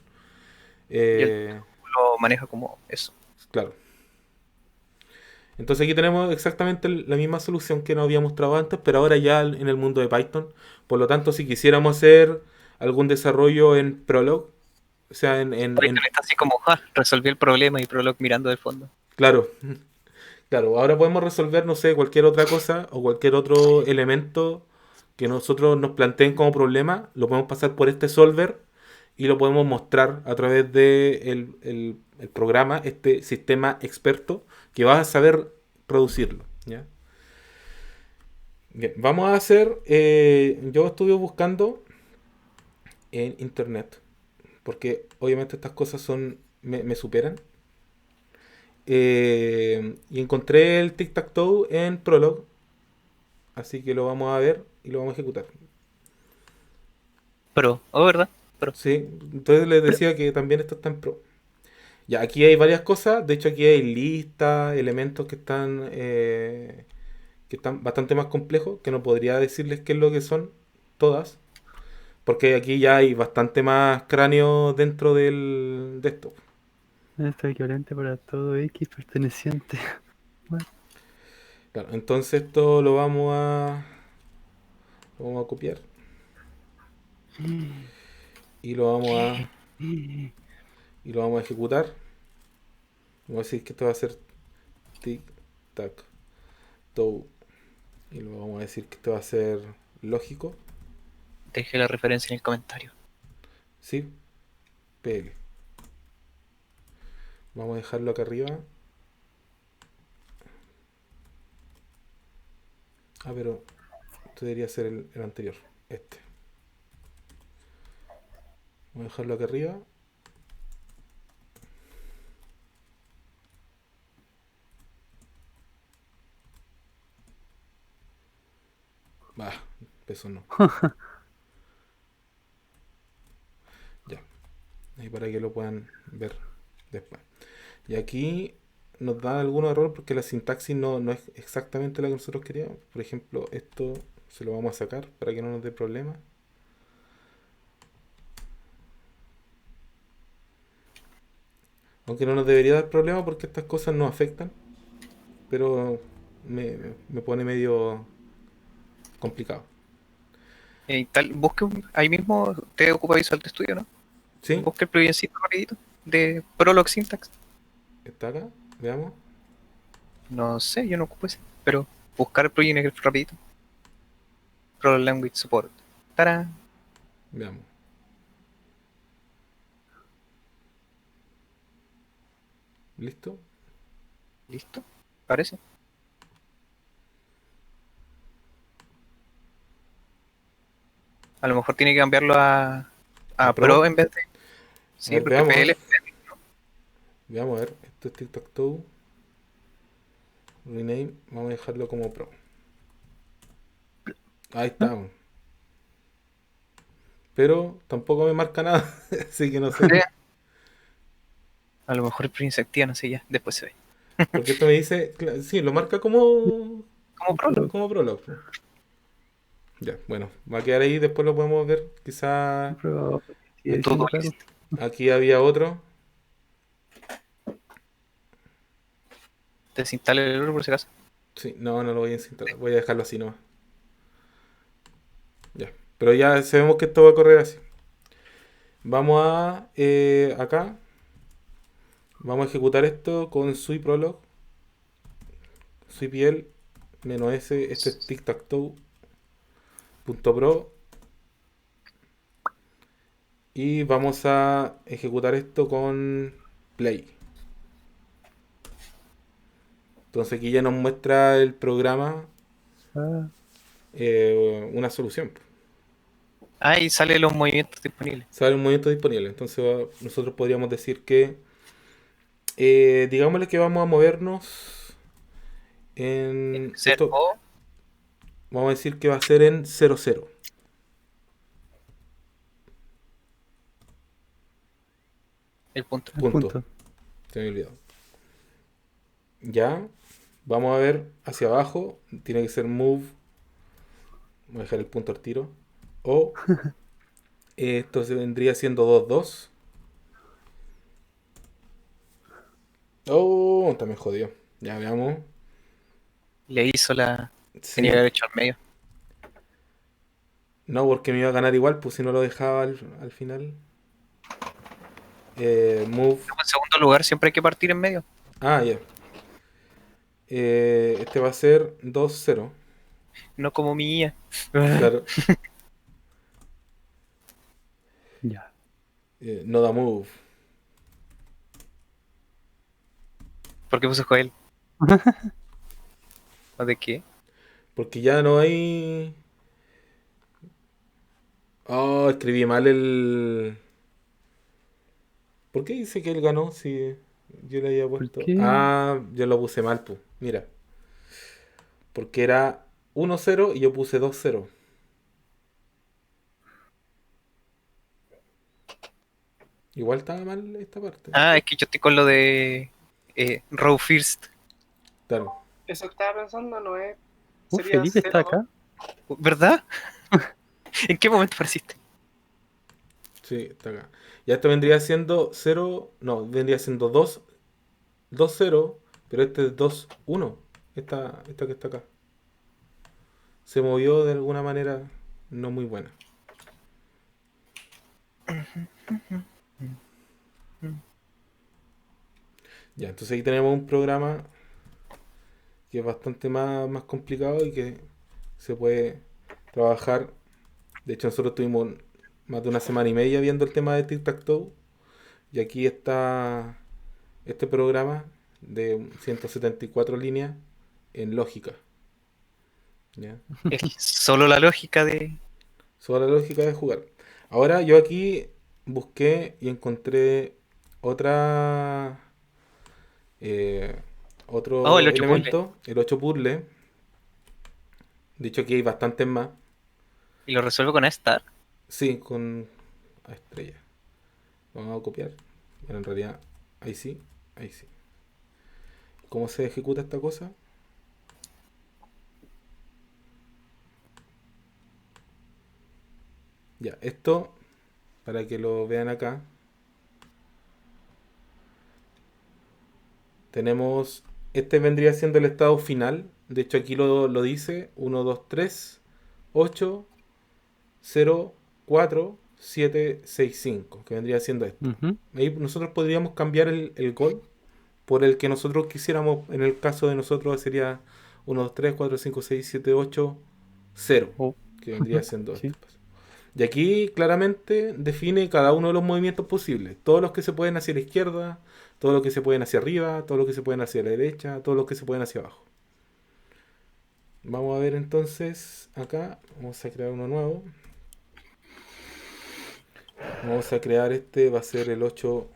Lo maneja como eso. Claro. Entonces aquí tenemos exactamente la misma solución que nos había mostrado antes, pero ahora ya en el mundo de Python. Por lo tanto, si quisiéramos hacer algún desarrollo en Prolog, o sea, Python está así como, resolví el problema y Prolog mirando del fondo. Claro, claro, ahora podemos resolver, no sé, cualquier otra cosa o cualquier otro elemento que nosotros nos planteen como problema, lo podemos pasar por este solver y lo podemos mostrar a través de el programa, este sistema experto que va a saber producirlo. ¿Ya? Bien, vamos a hacer, yo estuve buscando en internet, porque obviamente estas cosas me superan. Y encontré el tic-tac-toe en Prolog. Así que lo vamos a ver y lo vamos a ejecutar. ¿verdad? Pro. Sí, entonces les decía que también esto está en Pro. Ya, aquí hay varias cosas. De hecho, aquí hay listas, elementos que están bastante más complejos, que no podría decirles qué es lo que son todas. Porque aquí ya hay bastante más cráneo dentro de esto. Esto es equivalente para todo X perteneciente. Claro, entonces esto lo vamos a copiar y lo vamos a ejecutar. Vamos a decir que esto va a ser tic tac toe y lo vamos a decir que esto va a ser lógico. Deje la referencia en el comentario. Sí, PL. Vamos a dejarlo acá arriba. Pero esto debería ser el anterior, este. Vamos a dejarlo acá arriba. Eso no. Ya. Ahí para que lo puedan ver después. Y aquí nos da algunos errores porque la sintaxis no es exactamente la que nosotros queríamos. Por ejemplo, esto se lo vamos a sacar para que no nos dé problemas. Aunque no nos debería dar problema porque estas cosas nos afectan, pero me pone medio complicado. Y tal, busque ahí mismo, te ocupa Visual Studio, ¿no? ¿Sí? Busque el plugincito rapidito de Prolog Syntax. ¿Está acá? Veamos. No sé, yo no ocupo ese, pero buscar el plugin es rapidito. Prolog Language Support. ¡Tarán! Veamos. ¿Listo? ¿Listo? ¿Parece? A lo mejor tiene que cambiarlo ¿A a Pro? Pro en vez de... A Sí, ver, porque veamos. PL... Veamos, a ver. Esto es tic-tac-toe. Rename. Vamos a dejarlo como Pro. Ahí está. Pero tampoco me marca nada. Así que no sé. A lo mejor el plugin se activa, no sé ya, después se ve. Porque esto me dice. Sí, lo marca como. Como Prolog. Como Prolog. Ya, bueno. Va a quedar ahí. Después lo podemos ver. Quizá Pero sigue De todo diciendo raro. aquí había otro. Desinstale el error por si acaso. Sí, no lo voy a instalar. Voy a dejarlo así nomás. Ya. Pero ya sabemos que esto va a correr así. Vamos a acá. Vamos a ejecutar esto con sui prolog. Suipiel menos s. Este es tic-tac-toe.pro. Y vamos a ejecutar esto con play. Entonces aquí ya nos muestra el programa Ah, una solución. Ahí sale los movimientos disponibles. Sale un movimiento disponible. Entonces nosotros podríamos decir que digámosle que vamos a movernos en Ser esto. o Vamos a decir que va a ser en 00. el punto. el Punto. punto. Se me olvidó. Ya. Vamos a ver hacia abajo. Tiene que ser move. Voy a dejar el punto al tiro. O esto se vendría siendo 2-2. Oh, está me jodió. Ya veamos. Le hizo la... Sí. Tenía que haber hecho al medio. No, porque me iba a ganar igual, pues si no lo dejaba al final. Move. En segundo lugar siempre hay que partir en medio. Ah, ya. Este va a ser 2-0. No como mi IA. Claro. Ya. No da move. ¿Por qué puso Joel? ¿O de qué? Porque ya no hay. Oh, escribí mal el. ¿Por qué dice que él ganó si yo le había ¿Por puesto? qué? Ah, yo lo puse mal, pues. Mira. Porque era 1-0 y yo puse 2-0. Igual estaba mal esta parte. Ah, es que yo estoy con lo de Row First. Claro. Eso que estaba pensando no es. Sería Felipe está 0-2. acá. ¿Verdad? ¿En qué momento apareciste? Sí, está acá. Ya esto vendría siendo 0. No, vendría siendo 2-0. Pero este es 2-1. Esta que está acá. Se movió de alguna manera no muy buena. Ya, entonces aquí tenemos un programa que es bastante más complicado y que se puede trabajar. De hecho, nosotros tuvimos más de una semana y media viendo el tema de Tic-Tac-Toe. Y aquí está este programa de 174 líneas en lógica. ¿Ya? Es solo la lógica de... Sobre la lógica de jugar. Ahora yo aquí busqué y encontré otra eh, Oh, el otro 8 puzzle. elemento, el 8 puzzle. De hecho aquí hay bastantes más. Y lo resuelve con A-Star. Sí, con a estrella. Vamos a copiar. Bueno, en realidad, ahí sí, ahí sí. ¿Cómo se ejecuta esta cosa? Ya, esto, para que lo vean acá, tenemos, este vendría siendo el estado final. De hecho, aquí lo dice, 1, 2, 3, 8, 0, 4, 7, 6, 5, que vendría siendo esto. Ujú. Ahí nosotros podríamos cambiar el gol por el que nosotros quisiéramos. En el caso de nosotros sería 1, 2, 3, 4, 5, 6, 7, 8, 0, Oh, que vendría siendo sí. este paso. Y aquí claramente define cada uno de los movimientos posibles. Todos los que se pueden hacia la izquierda, todos los que se pueden hacia arriba, todos los que se pueden hacia la derecha, todos los que se pueden hacia abajo. Vamos a ver entonces acá. Vamos a crear uno nuevo. Vamos a crear este. Va a ser el 8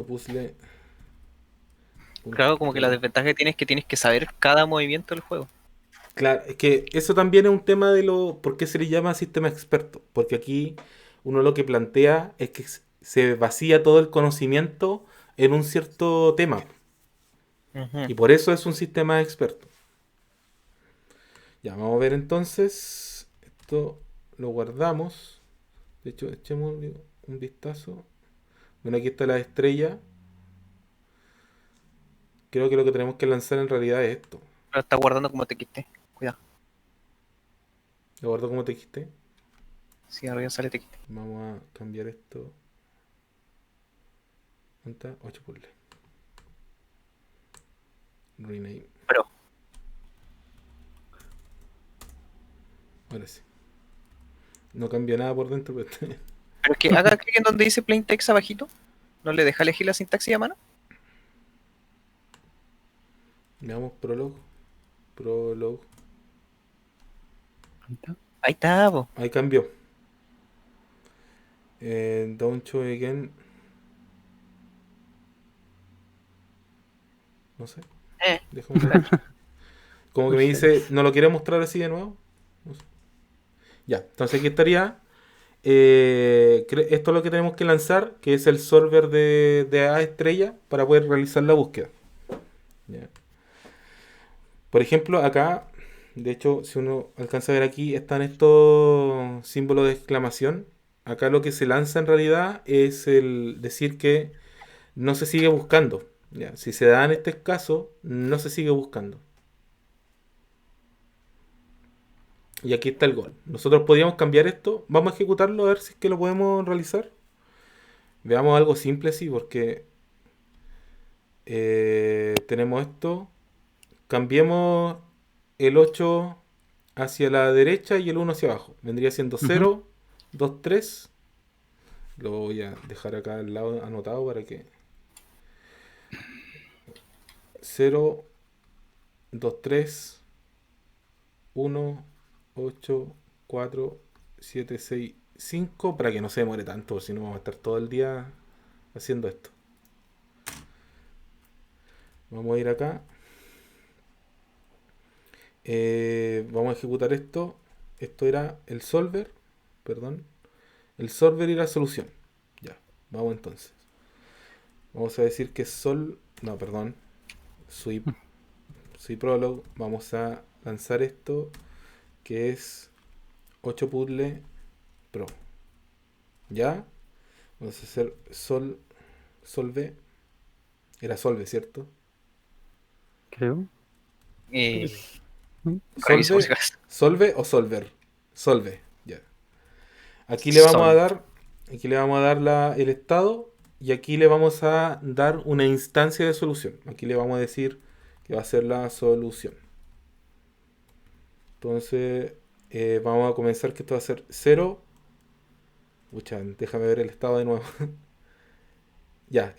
puzzle. Claro, como que la desventaja que tienes es que tienes que saber cada movimiento del juego. Claro, es que eso también es un tema de lo. ¿Por qué se le llama sistema experto? Porque aquí uno lo que plantea es que se vacía todo el conocimiento en un cierto tema. Y por eso es un sistema experto. Ya, vamos a ver entonces. Esto lo guardamos. De hecho, echemos un vistazo. Bueno, aquí está la estrella. Creo que lo que tenemos que lanzar en realidad es esto. Pero está guardando como te quité. Cuidado. ¿Lo guardo como te dijiste? Si arriba sale te quité. Vamos a cambiar esto. ¿Dónde está? 8 puzzles. Rename. Pero, Ahora sí. No cambia nada por dentro, pero está bien. pero es que haga clic en donde dice plain text abajito. ¿No le deja elegir la sintaxis a mano? Veamos prologue. Prologue. Ahí está. Ahí está, po. Ahí cambió. Don't show again. No sé. Déjame ver. Como que me dice, ¿no lo quiere mostrar así de nuevo? No sé. Ya, entonces aquí estaría. Esto es lo que tenemos que lanzar, que es el solver de A estrella para poder realizar la búsqueda. Ya. Por ejemplo, acá, de hecho, si uno alcanza a ver aquí, están estos símbolos de exclamación. Acá lo que se lanza en realidad es el decir que no se sigue buscando. Ya. Si se da en este caso, no se sigue buscando. Y aquí está el gol. Nosotros podríamos cambiar esto. Vamos a ejecutarlo a ver si es que lo podemos realizar. Veamos algo simple así, porque tenemos esto. Cambiemos el 8 hacia la derecha y el 1 hacia abajo. Vendría siendo 0, 2, 3. Lo voy a dejar acá al lado anotado para que... 0, 2, 3, 1, 8, 4, 7, 6, 5, para que no se demore tanto, si no vamos a estar todo el día haciendo esto. Vamos a ir acá. Vamos a ejecutar esto. Esto era el solver, perdón. El solver y la solución. Ya, vamos entonces. Vamos a decir que no, perdón. Sweep prologue. Vamos a lanzar esto, que es 8 puzzle pro. ¿Ya? Vamos a hacer solve. Era solve, ¿cierto? Creo. Reviso por si Solve, acaso. solve o solver. Solve, ya. Aquí le vamos a dar, el estado y aquí le vamos a dar una instancia de solución. Aquí le vamos a decir que va a ser la solución. Entonces, vamos a comenzar que esto va a ser 0. Pucha, déjame ver el estado de nuevo. Ya,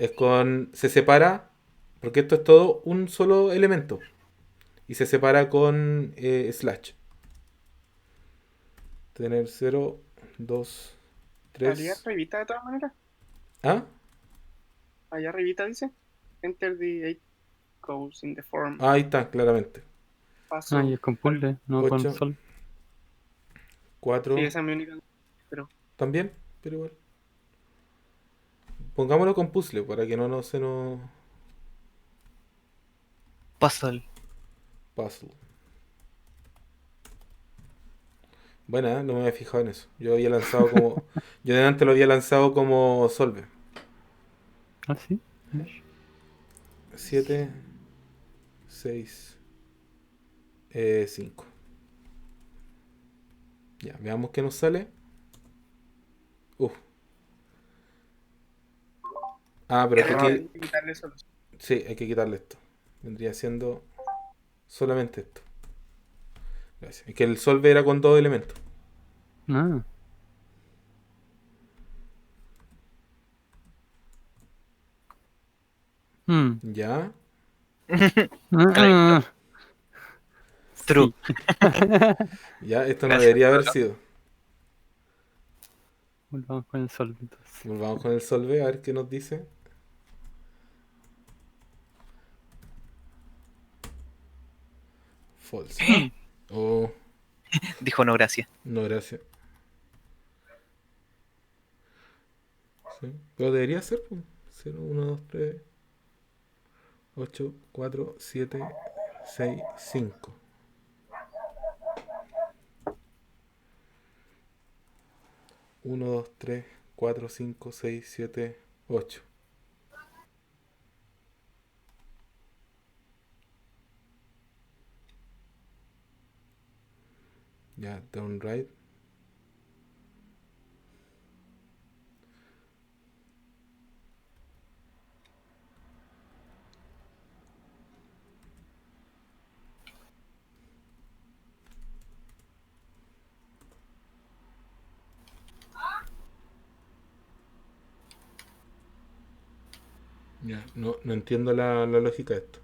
se separa, porque esto es todo un solo elemento. Y se separa con slash. Tener 0, 2, Allá 3. arribita de todas maneras. ¿Ah? Allá arribita dice. Enter the 8 codes in the form. Ahí está, claramente. Paso. Ah, y es con puzzle, no con Ocho. sol. 4. Sí, esa es mi única. Pero También, pero igual. Pongámoslo con puzzle para que no se nos... Puzzle. Puzzle. Buena, no me había fijado en eso. Yo había lanzado como. Yo de antes lo había lanzado como Solve. Ah, sí. 7, 6, 5. Ya, veamos qué nos sale. Uf. Ah, pero Error, aquí. hay que quitarle solo. Sí, hay que quitarle esto. Vendría siendo solamente esto. Gracias. Es que el Solve era con 2 elementos. Ah. Mm. Ya. Ah, True. sí. Ya, esto no Gracias, debería haber Pablo. sido. Volvamos con el sol entonces. Volvamos con el Solve a ver qué nos dice. False. Oh, Dijo no, gracias. no, gracias. Sí. Pero debería ser, pues. 0, 1, 2, 3, 8, 4, 7, 6, 5. Uno, 2, 3, 4, 5, 6, 7, 8. Ya, down right. Ya, no entiendo la lógica de esto.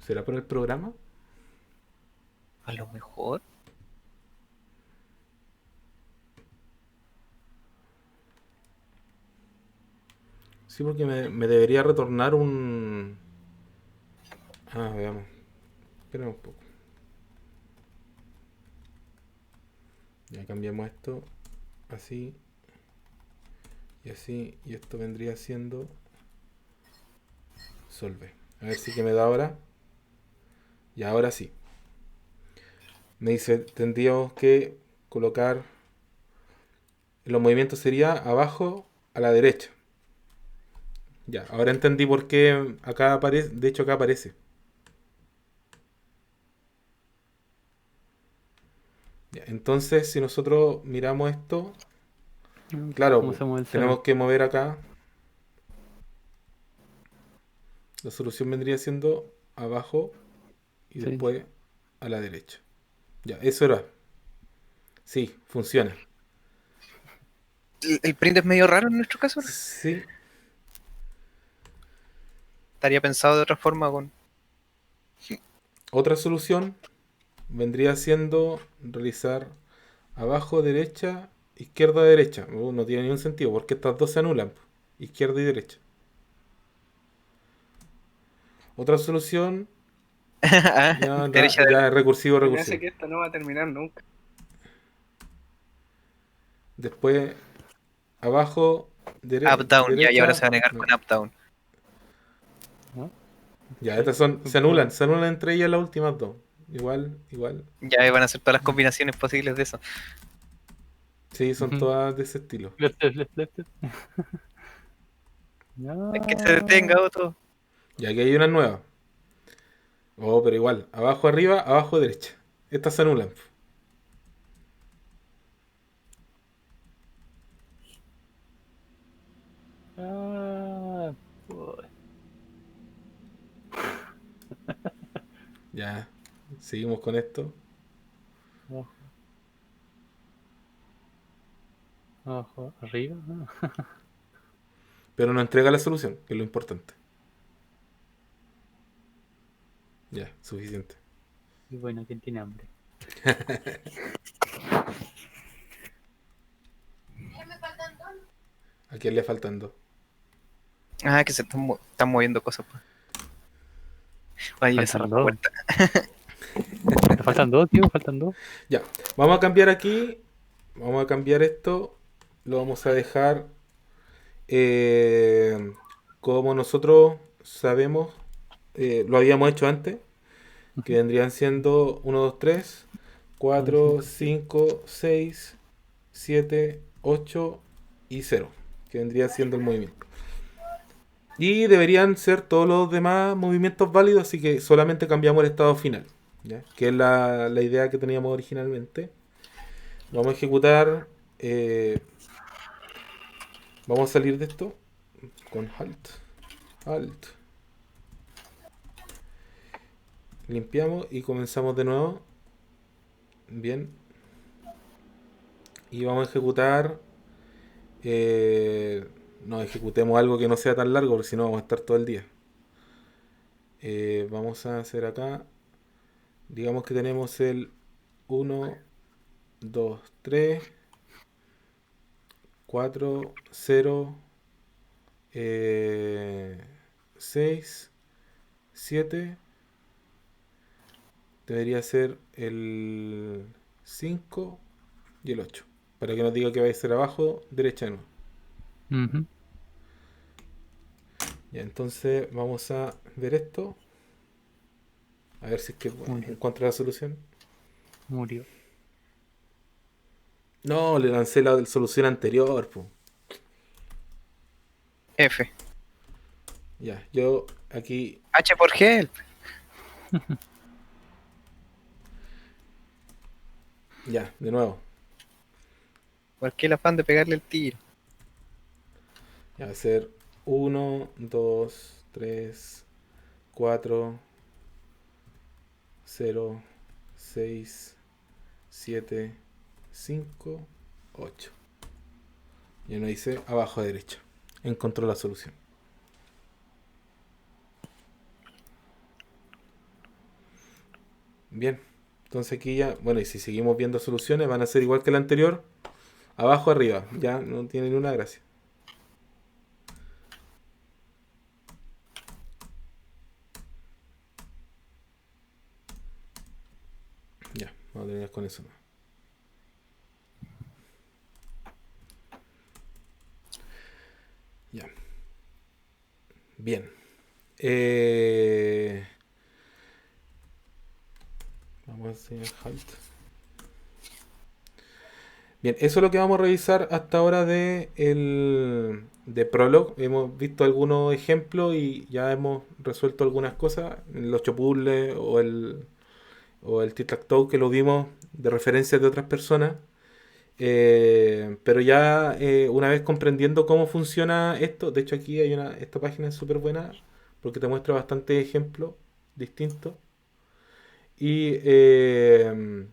¿Será por el programa? A lo mejor. Sí, porque me debería retornar un... Ah, veamos. Espera un poco. Ya cambiamos esto así y así. Y esto vendría siendo Solve. A ver si que me da ahora. Y ahora sí. Me dice, tendríamos que colocar... Los movimientos sería abajo a la derecha. Ya, ahora entendí por qué acá aparece. De hecho, acá aparece. Ya, entonces, si nosotros miramos esto, claro, ¿Cómo se mueve el tenemos sol? que mover acá. La solución vendría siendo abajo y Sí. después a la derecha. Ya, eso era. Sí, funciona. El print es medio raro en nuestro caso. Sí, Estaría pensado de otra forma con. otra solución vendría siendo realizar abajo, derecha, izquierda, derecha. No tiene ningún sentido porque estas dos se anulan. Izquierda y derecha. Otra solución, Derecha, ya es recursivo, Se me hace recursivo. que esto no va a terminar nunca. Después, abajo, up, down. Ya, y ahora se derecha. va a negar No. con up, down. ¿No? Ya, estas son, se anulan entre ellas las últimas dos. Igual, igual. Ya van a hacer todas las combinaciones posibles de eso. Sí, son Ujú. todas de ese estilo. Left, left, left, left. Ya. Es que se detenga otro. Y aquí hay una nueva. Oh, pero igual. Abajo, arriba, abajo, derecha. Estas se anulan. Ah, pues. Ya. Seguimos con esto. Abajo, abajo, arriba. Ah. Pero no entrega la solución, que es lo importante. Ya, suficiente. Y bueno, ¿quién tiene hambre? ¿A quién le faltan dos? Ah, que se están moviendo cosas. Pues. Oye, yo cerrar Faltan la dos. puerta. ¿Te faltan dos, tío? ¿Faltan dos? Ya. Vamos a cambiar aquí. Vamos a cambiar esto. Lo vamos a dejar. como nosotros sabemos, lo habíamos hecho antes, que vendrían siendo 1, 2, 3, 4, 5, 6, 7, 8 y 0, que vendría siendo el movimiento. Y deberían ser todos los demás movimientos válidos, así que solamente cambiamos el estado final, ¿ya? Que es la idea que teníamos originalmente. Vamos a ejecutar. Vamos a salir de esto con Alt. Alt. Limpiamos y comenzamos de nuevo. Bien. Y vamos a ejecutar. No ejecutemos algo que no sea tan largo, porque si no vamos a estar todo el día. Vamos a hacer acá. Digamos que tenemos el 1, 2, 3, 4, 0, 6, 7. Debería ser el 5 y el 8. Para que nos diga que va a ser abajo, derecha de nuevo. Ujú. Ya, entonces vamos a ver esto. A ver si es que Muy bien. encuentra la solución. Murió. No, le lancé la solución anterior, po. F. Ya, yo aquí. H por help. Ya, de nuevo. ¿Por qué el afán de pegarle el tiro? Ya, va a ser 1, 2, 3, 4, 0, 6, 7, 5, 8. Y uno dice abajo a derecha. Encontró la solución. Bien. Entonces aquí ya, bueno, y si seguimos viendo soluciones, van a ser igual que la anterior. Abajo, arriba. Ya no tiene ninguna gracia. Ya, vamos a terminar con eso, ¿no? Ya. Bien. Vamos a hacer halt. Bien, eso es lo que vamos a revisar hasta ahora de Prolog. Hemos visto algunos ejemplos y ya hemos resuelto algunas cosas. Los puzzles o el tic-tac-toe que lo vimos de referencias de otras personas. Pero ya una vez comprendiendo cómo funciona esto, de hecho aquí hay esta página es súper buena porque te muestra bastantes ejemplos distintos y se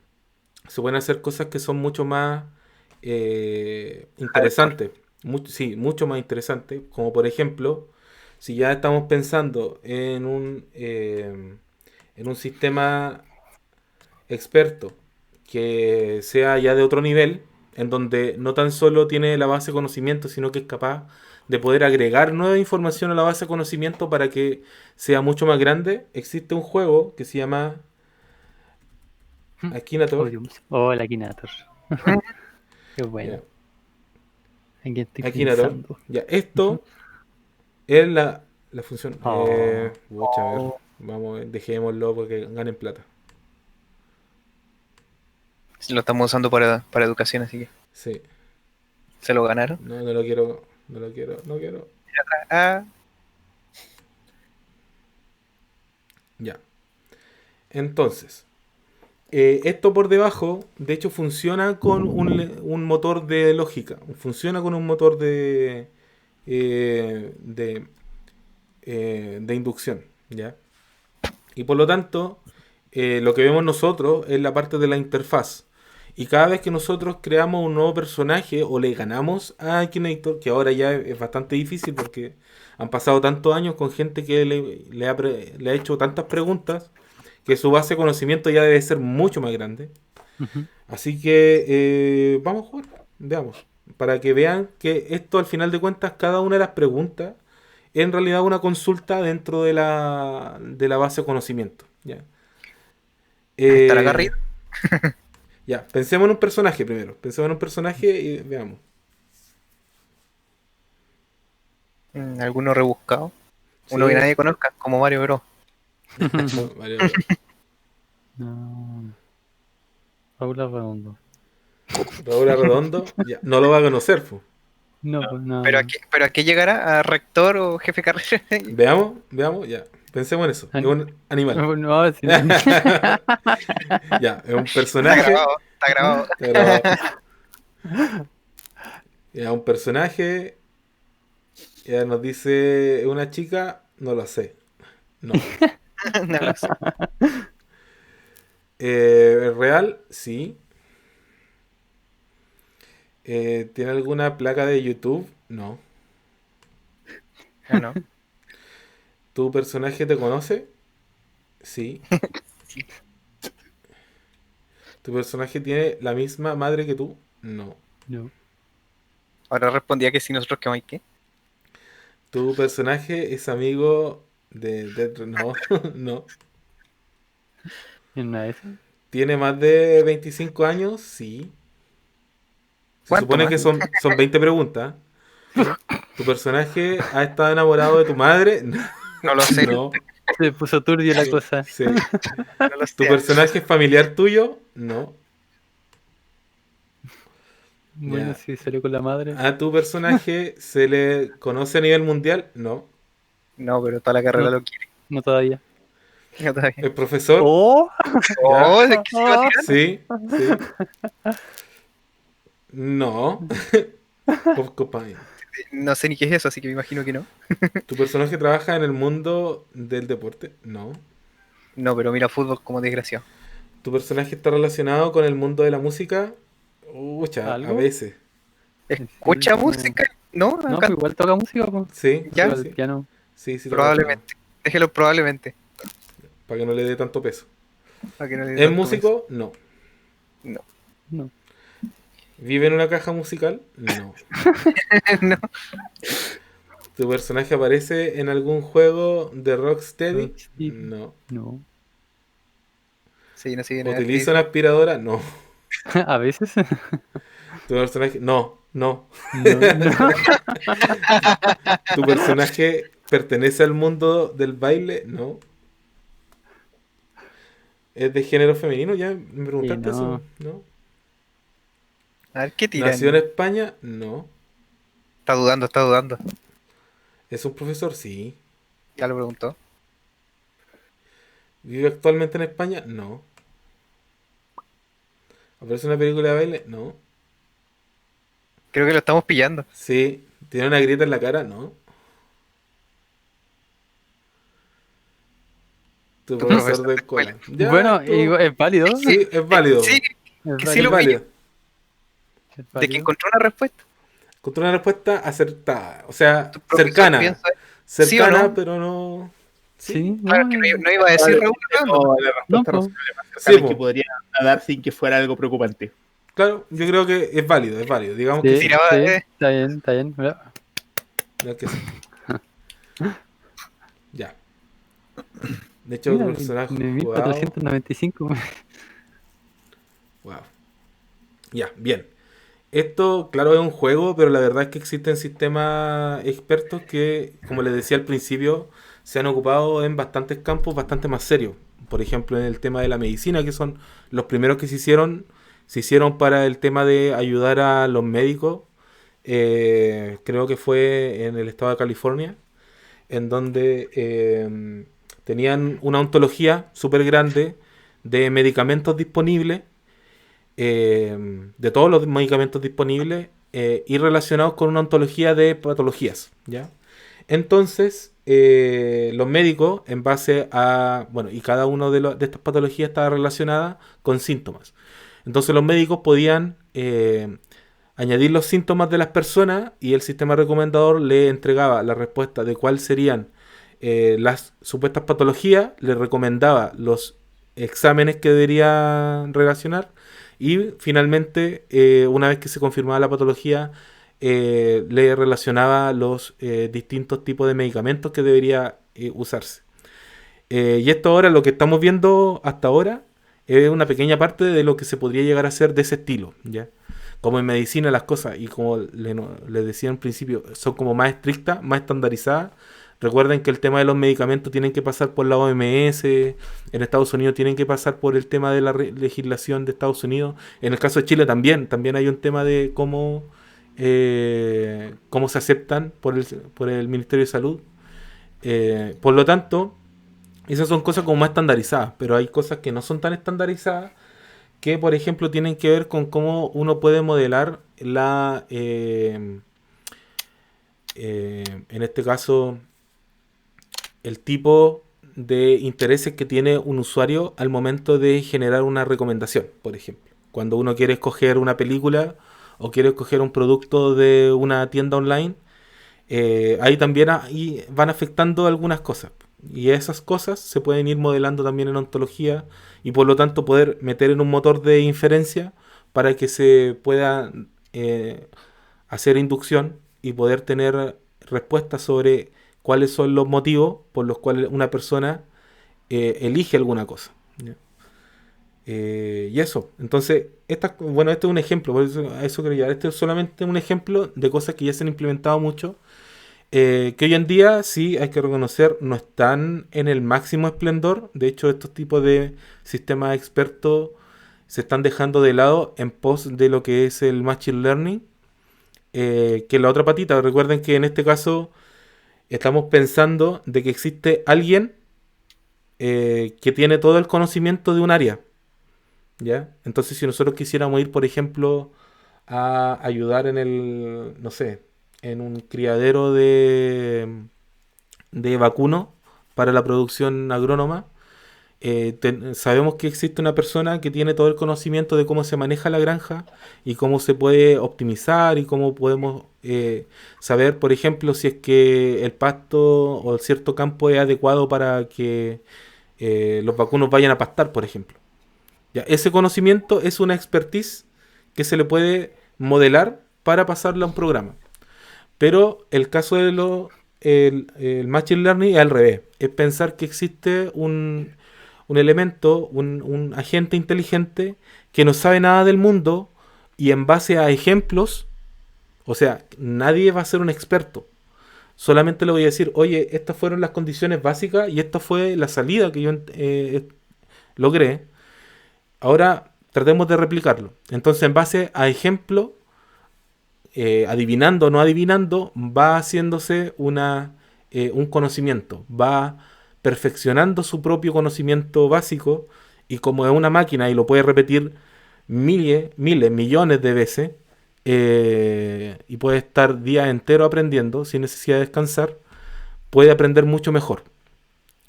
pueden hacer cosas que son mucho más interesantes, sí, mucho más interesantes, como por ejemplo, si ya estamos pensando en un sistema experto que sea ya de otro nivel, en donde no tan solo tiene la base de conocimiento, sino que es capaz de poder agregar nueva información a la base de conocimiento para que sea mucho más grande. Existe un juego que se llama Oh, Akinator. Dios mío. Hola, Akinator. Qué Ya, bueno. ¿En qué estoy Akinator. pensando? Ya, esto es la función. Oh. Pucha, a ver, vamos, dejémoslo porque ganen plata. Lo estamos usando para educación, así que Sí. se lo ganaron. No, no lo quiero. No lo quiero. No quiero. Ah, Ya. Entonces, esto por debajo, de hecho, funciona con un motor de lógica. Funciona con un motor eh, de, de inducción, ¿ya? Y por lo tanto, lo que vemos nosotros es la parte de la interfaz. Y cada vez que nosotros creamos un nuevo personaje o le ganamos a Akinator, que ahora ya es bastante difícil porque han pasado tantos años con gente que le ha hecho tantas preguntas que su base de conocimiento ya debe ser mucho más grande. Ujú. Así que vamos a jugar, veamos. Para que vean que esto al final de cuentas, cada una de las preguntas es en realidad una consulta dentro de la base de conocimiento. ¿Ya? ¿estará Eh, Garrido? ya, pensemos en un personaje primero. Pensemos en un personaje y veamos. Alguno rebuscado. Uno Sí. que nadie conozca, como Mario Bros. Vale. No. Paula Redondo. Raúl Arredondo, ya, no lo va a conocer, fu. No, pues no. ¿Pero a qué llegará? ¿A rector o jefe de carrera? Veamos, ya. Pensemos en eso. Es An- un animal. No, no, sí. Ya, es un Está personaje. grabado, está grabado. Está grabado. Ya, un personaje. Ya nos dice, ¿es una chica? No lo sé. No. No lo sé. ¿Es real? Sí. ¿Tiene alguna placa de YouTube? No. Ah, no. ¿Tu personaje te conoce? Sí. ¿Tu personaje tiene la misma madre que tú? No. No. Ahora respondía que si nosotros que qué. ¿Tu personaje es amigo No, no. ¿En una de esas? ¿Tiene más de 25 años? Sí. Se ¿Cuánto supone más? que son 20 preguntas. ¿Tu personaje ha estado enamorado de tu madre? No lo sé. No. Se puso turbio la cosa. Sí. No lo ¿Tu sé. personaje es familiar tuyo? No. Bueno, Ya. sí, salió con la madre. ¿A tu personaje se le conoce a nivel mundial? No. No, pero toda la carrera No. lo quiere. No todavía. No, todavía. ¿El profesor? ¡Oh! Oh, ¿de qué se iba a tirar? Sí, sí. No. Of Copain. No sé ni qué es eso, así que me imagino que no. ¿Tu personaje trabaja en el mundo del deporte? No. No, pero mira fútbol como desgraciado. ¿Tu personaje está relacionado con el mundo de la música? Ucha, a ¿Algo? veces. ¿Escucha Sí, música? No, No, acá pues igual toca música, pues. Sí, Ya. Toca sí, el piano. sí, sí, probablemente. Déjelo probablemente. para que no le dé tanto peso. Para que no le dé ¿Es tanto músico? No. peso. No. ¿Vive en una caja musical? No. No. ¿Tu personaje aparece en algún juego de Rocksteady? Rocksteady. No. No. Sí, no sé quién es. ¿Utiliza una aspiradora? No. A veces. ¿Tu personaje? No, no. No, no. ¿Tu personaje pertenece al mundo del baile? No. ¿Es de género femenino? ¿Ya me preguntaste Sí, no. eso? ¿No? A ver, ¿qué tiran? ¿Nació en España? No. Está dudando, está dudando. ¿Es un profesor? Sí. Ya lo preguntó. ¿Vive actualmente en España? No. ¿Aparece en una película de baile? No. Creo que lo estamos pillando. Sí. ¿Tiene una grieta en la cara? No. Tu Tu profesor profesor de de escuela. escuela. Ya, Bueno, estuvo- es válido. Sí, es válido. Sí, Es que Es sí lo válido. Es de que válido. encontró una respuesta. Encontré una respuesta acertada. O sea, Tu profesor cercana. piensa- Cercana, ¿sí o no? pero no. Sí, Claro, no, que no iba a decir Raúl Arredondo. No, la no, respuesta po. razonable más Sí, cercana po. que podría dar sin que fuera algo preocupante. Claro, yo creo que es válido, es válido. Digamos Sí, que sí. Tiraba sí, de- está bien, está bien. Mira. Digamos que sí. Ya. De hecho, Mira, otro personaje en el jugado. 1495. Wow. Ya, bien. Esto, claro, es un juego, pero la verdad es que existen sistemas expertos que, como les decía al principio, se han ocupado en bastantes campos bastante más serios. Por ejemplo, en el tema de la medicina, que son los primeros que se hicieron para el tema de ayudar a los médicos. Creo que fue en el estado de California, en donde tenían una ontología súper grande de medicamentos disponibles, de todos los medicamentos disponibles, y relacionados con una ontología de patologías, ¿ya? Entonces, los médicos, en base a, bueno, y cada una de estas patologías estaba relacionada con síntomas. Entonces los médicos podían añadir los síntomas de las personas y el sistema recomendador le entregaba la respuesta de cuáles serían las supuestas patologías, le recomendaba los exámenes que debería relacionar y finalmente, una vez que se confirmaba la patología, le relacionaba los distintos tipos de medicamentos que debería usarse. Y esto ahora, lo que estamos viendo hasta ahora, es una pequeña parte de lo que se podría llegar a hacer de ese estilo, ¿ya? como en medicina las cosas, y como le decía en principio, son como más estrictas, más estandarizadas. Recuerden que el tema de los medicamentos tienen que pasar por la OMS, en Estados Unidos tienen que pasar por el tema de la legislación de Estados Unidos. En el caso de Chile también hay un tema de cómo se aceptan por el Ministerio de Salud. Por lo tanto, esas son cosas como más estandarizadas, pero hay cosas que no son tan estandarizadas que, por ejemplo, tienen que ver con cómo uno puede modelar en este caso, el tipo de intereses que tiene un usuario al momento de generar una recomendación, por ejemplo. Cuando uno quiere escoger una película o quiere escoger un producto de una tienda online, ahí también ahí van afectando algunas cosas. Y esas cosas se pueden ir modelando también en ontología y por lo tanto poder meter en un motor de inferencia para que se pueda hacer inducción y poder tener respuestas sobre cuáles son los motivos por los cuales una persona elige alguna cosa. ¿Ya? Y eso, entonces, bueno, este es un ejemplo, por eso, a eso quiero llegar. Este es solamente un ejemplo de cosas que ya se han implementado mucho, que hoy en día sí hay que reconocer no están en el máximo esplendor. De hecho, estos tipos de sistemas expertos se están dejando de lado en pos de lo que es el Machine Learning, que es la otra patita. Recuerden que en este caso estamos pensando de que existe alguien que tiene todo el conocimiento de un área. ¿Ya? Entonces, si nosotros quisiéramos ir, por ejemplo, a ayudar no sé, en un criadero de vacuno para la producción agrónoma, sabemos que existe una persona que tiene todo el conocimiento de cómo se maneja la granja y cómo se puede optimizar y cómo podemos saber, por ejemplo, si es que el pasto o cierto campo es adecuado para que los vacunos vayan a pastar, por ejemplo. Ya, ese conocimiento es una expertise que se le puede modelar para pasarla a un programa. Pero el caso de el Machine Learning es al revés. Es pensar que existe un elemento, un agente inteligente que no sabe nada del mundo y en base a ejemplos, o sea, nadie va a ser un experto. Solamente le voy a decir, oye, estas fueron las condiciones básicas y esta fue la salida que yo logré. Ahora tratemos de replicarlo. Entonces, en base a ejemplo, adivinando o no adivinando, va haciéndose un conocimiento, va perfeccionando su propio conocimiento básico y como es una máquina y lo puede repetir miles, millones de veces y puede estar días enteros aprendiendo sin necesidad de descansar, puede aprender mucho mejor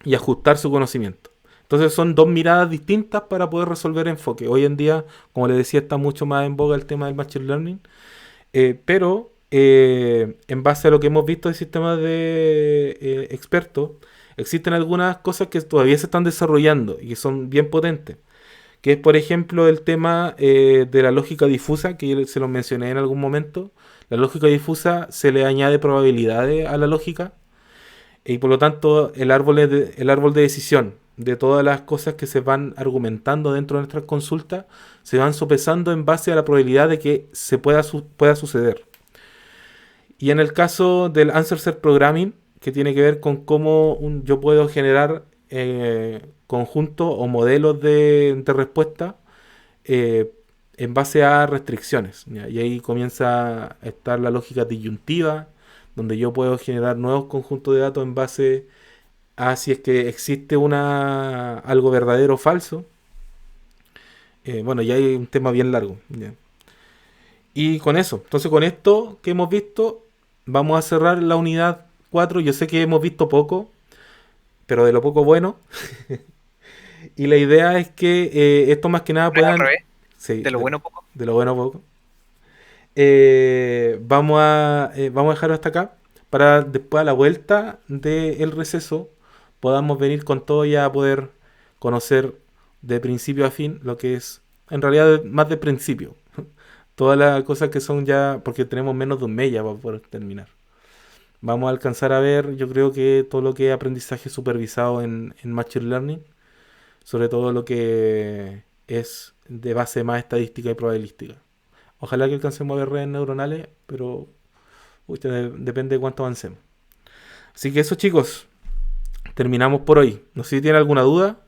y ajustar su conocimiento. Entonces son dos miradas distintas para poder resolver enfoque. Hoy en día, como les decía, está mucho más en boga el tema del Machine Learning, pero en base a lo que hemos visto de sistemas de expertos, existen algunas cosas que todavía se están desarrollando y que son bien potentes. Que es, por ejemplo, el tema de la lógica difusa, que yo se lo mencioné en algún momento. La lógica difusa se le añade probabilidades a la lógica y por lo tanto el árbol de decisión de todas las cosas que se van argumentando dentro de nuestras consultas se van sopesando en base a la probabilidad de que pueda suceder. Y en el caso del Answer Set Programming, que tiene que ver con cómo yo puedo generar conjuntos o modelos de respuesta en base a restricciones, ¿ya? Y ahí comienza a estar la lógica disyuntiva, donde yo puedo generar nuevos conjuntos de datos en base a si es que existe algo verdadero o falso. Bueno, ya hay un tema bien largo, ¿ya? Y con eso, entonces con esto que hemos visto, vamos a cerrar la unidad 4. Yo sé que hemos visto poco, pero de lo poco bueno. Y la idea es que esto más que nada Pero al puedan... revés, Sí, de lo bueno poco. de lo bueno poco. Vamos a dejarlo hasta acá para después a la vuelta del receso podamos venir con todo ya a poder conocer de principio a fin lo que es, en realidad más de principio, todas las cosas que son ya, porque tenemos menos de un mes ya para poder terminar. Vamos a alcanzar a ver, yo creo que todo lo que es aprendizaje supervisado en Machine Learning, sobre todo lo que es de base más estadística y probabilística. Ojalá que alcancemos a ver redes neuronales, pero depende de cuánto avancemos. Así que eso, chicos, terminamos por hoy. No sé si tienen alguna duda,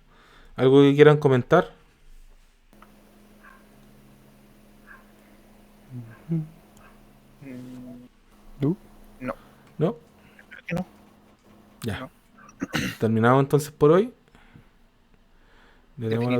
algo que quieran comentar. Mm, ¿Tú? No, ¿No? creo que no. Ya. No. Terminamos entonces por hoy. Le damos la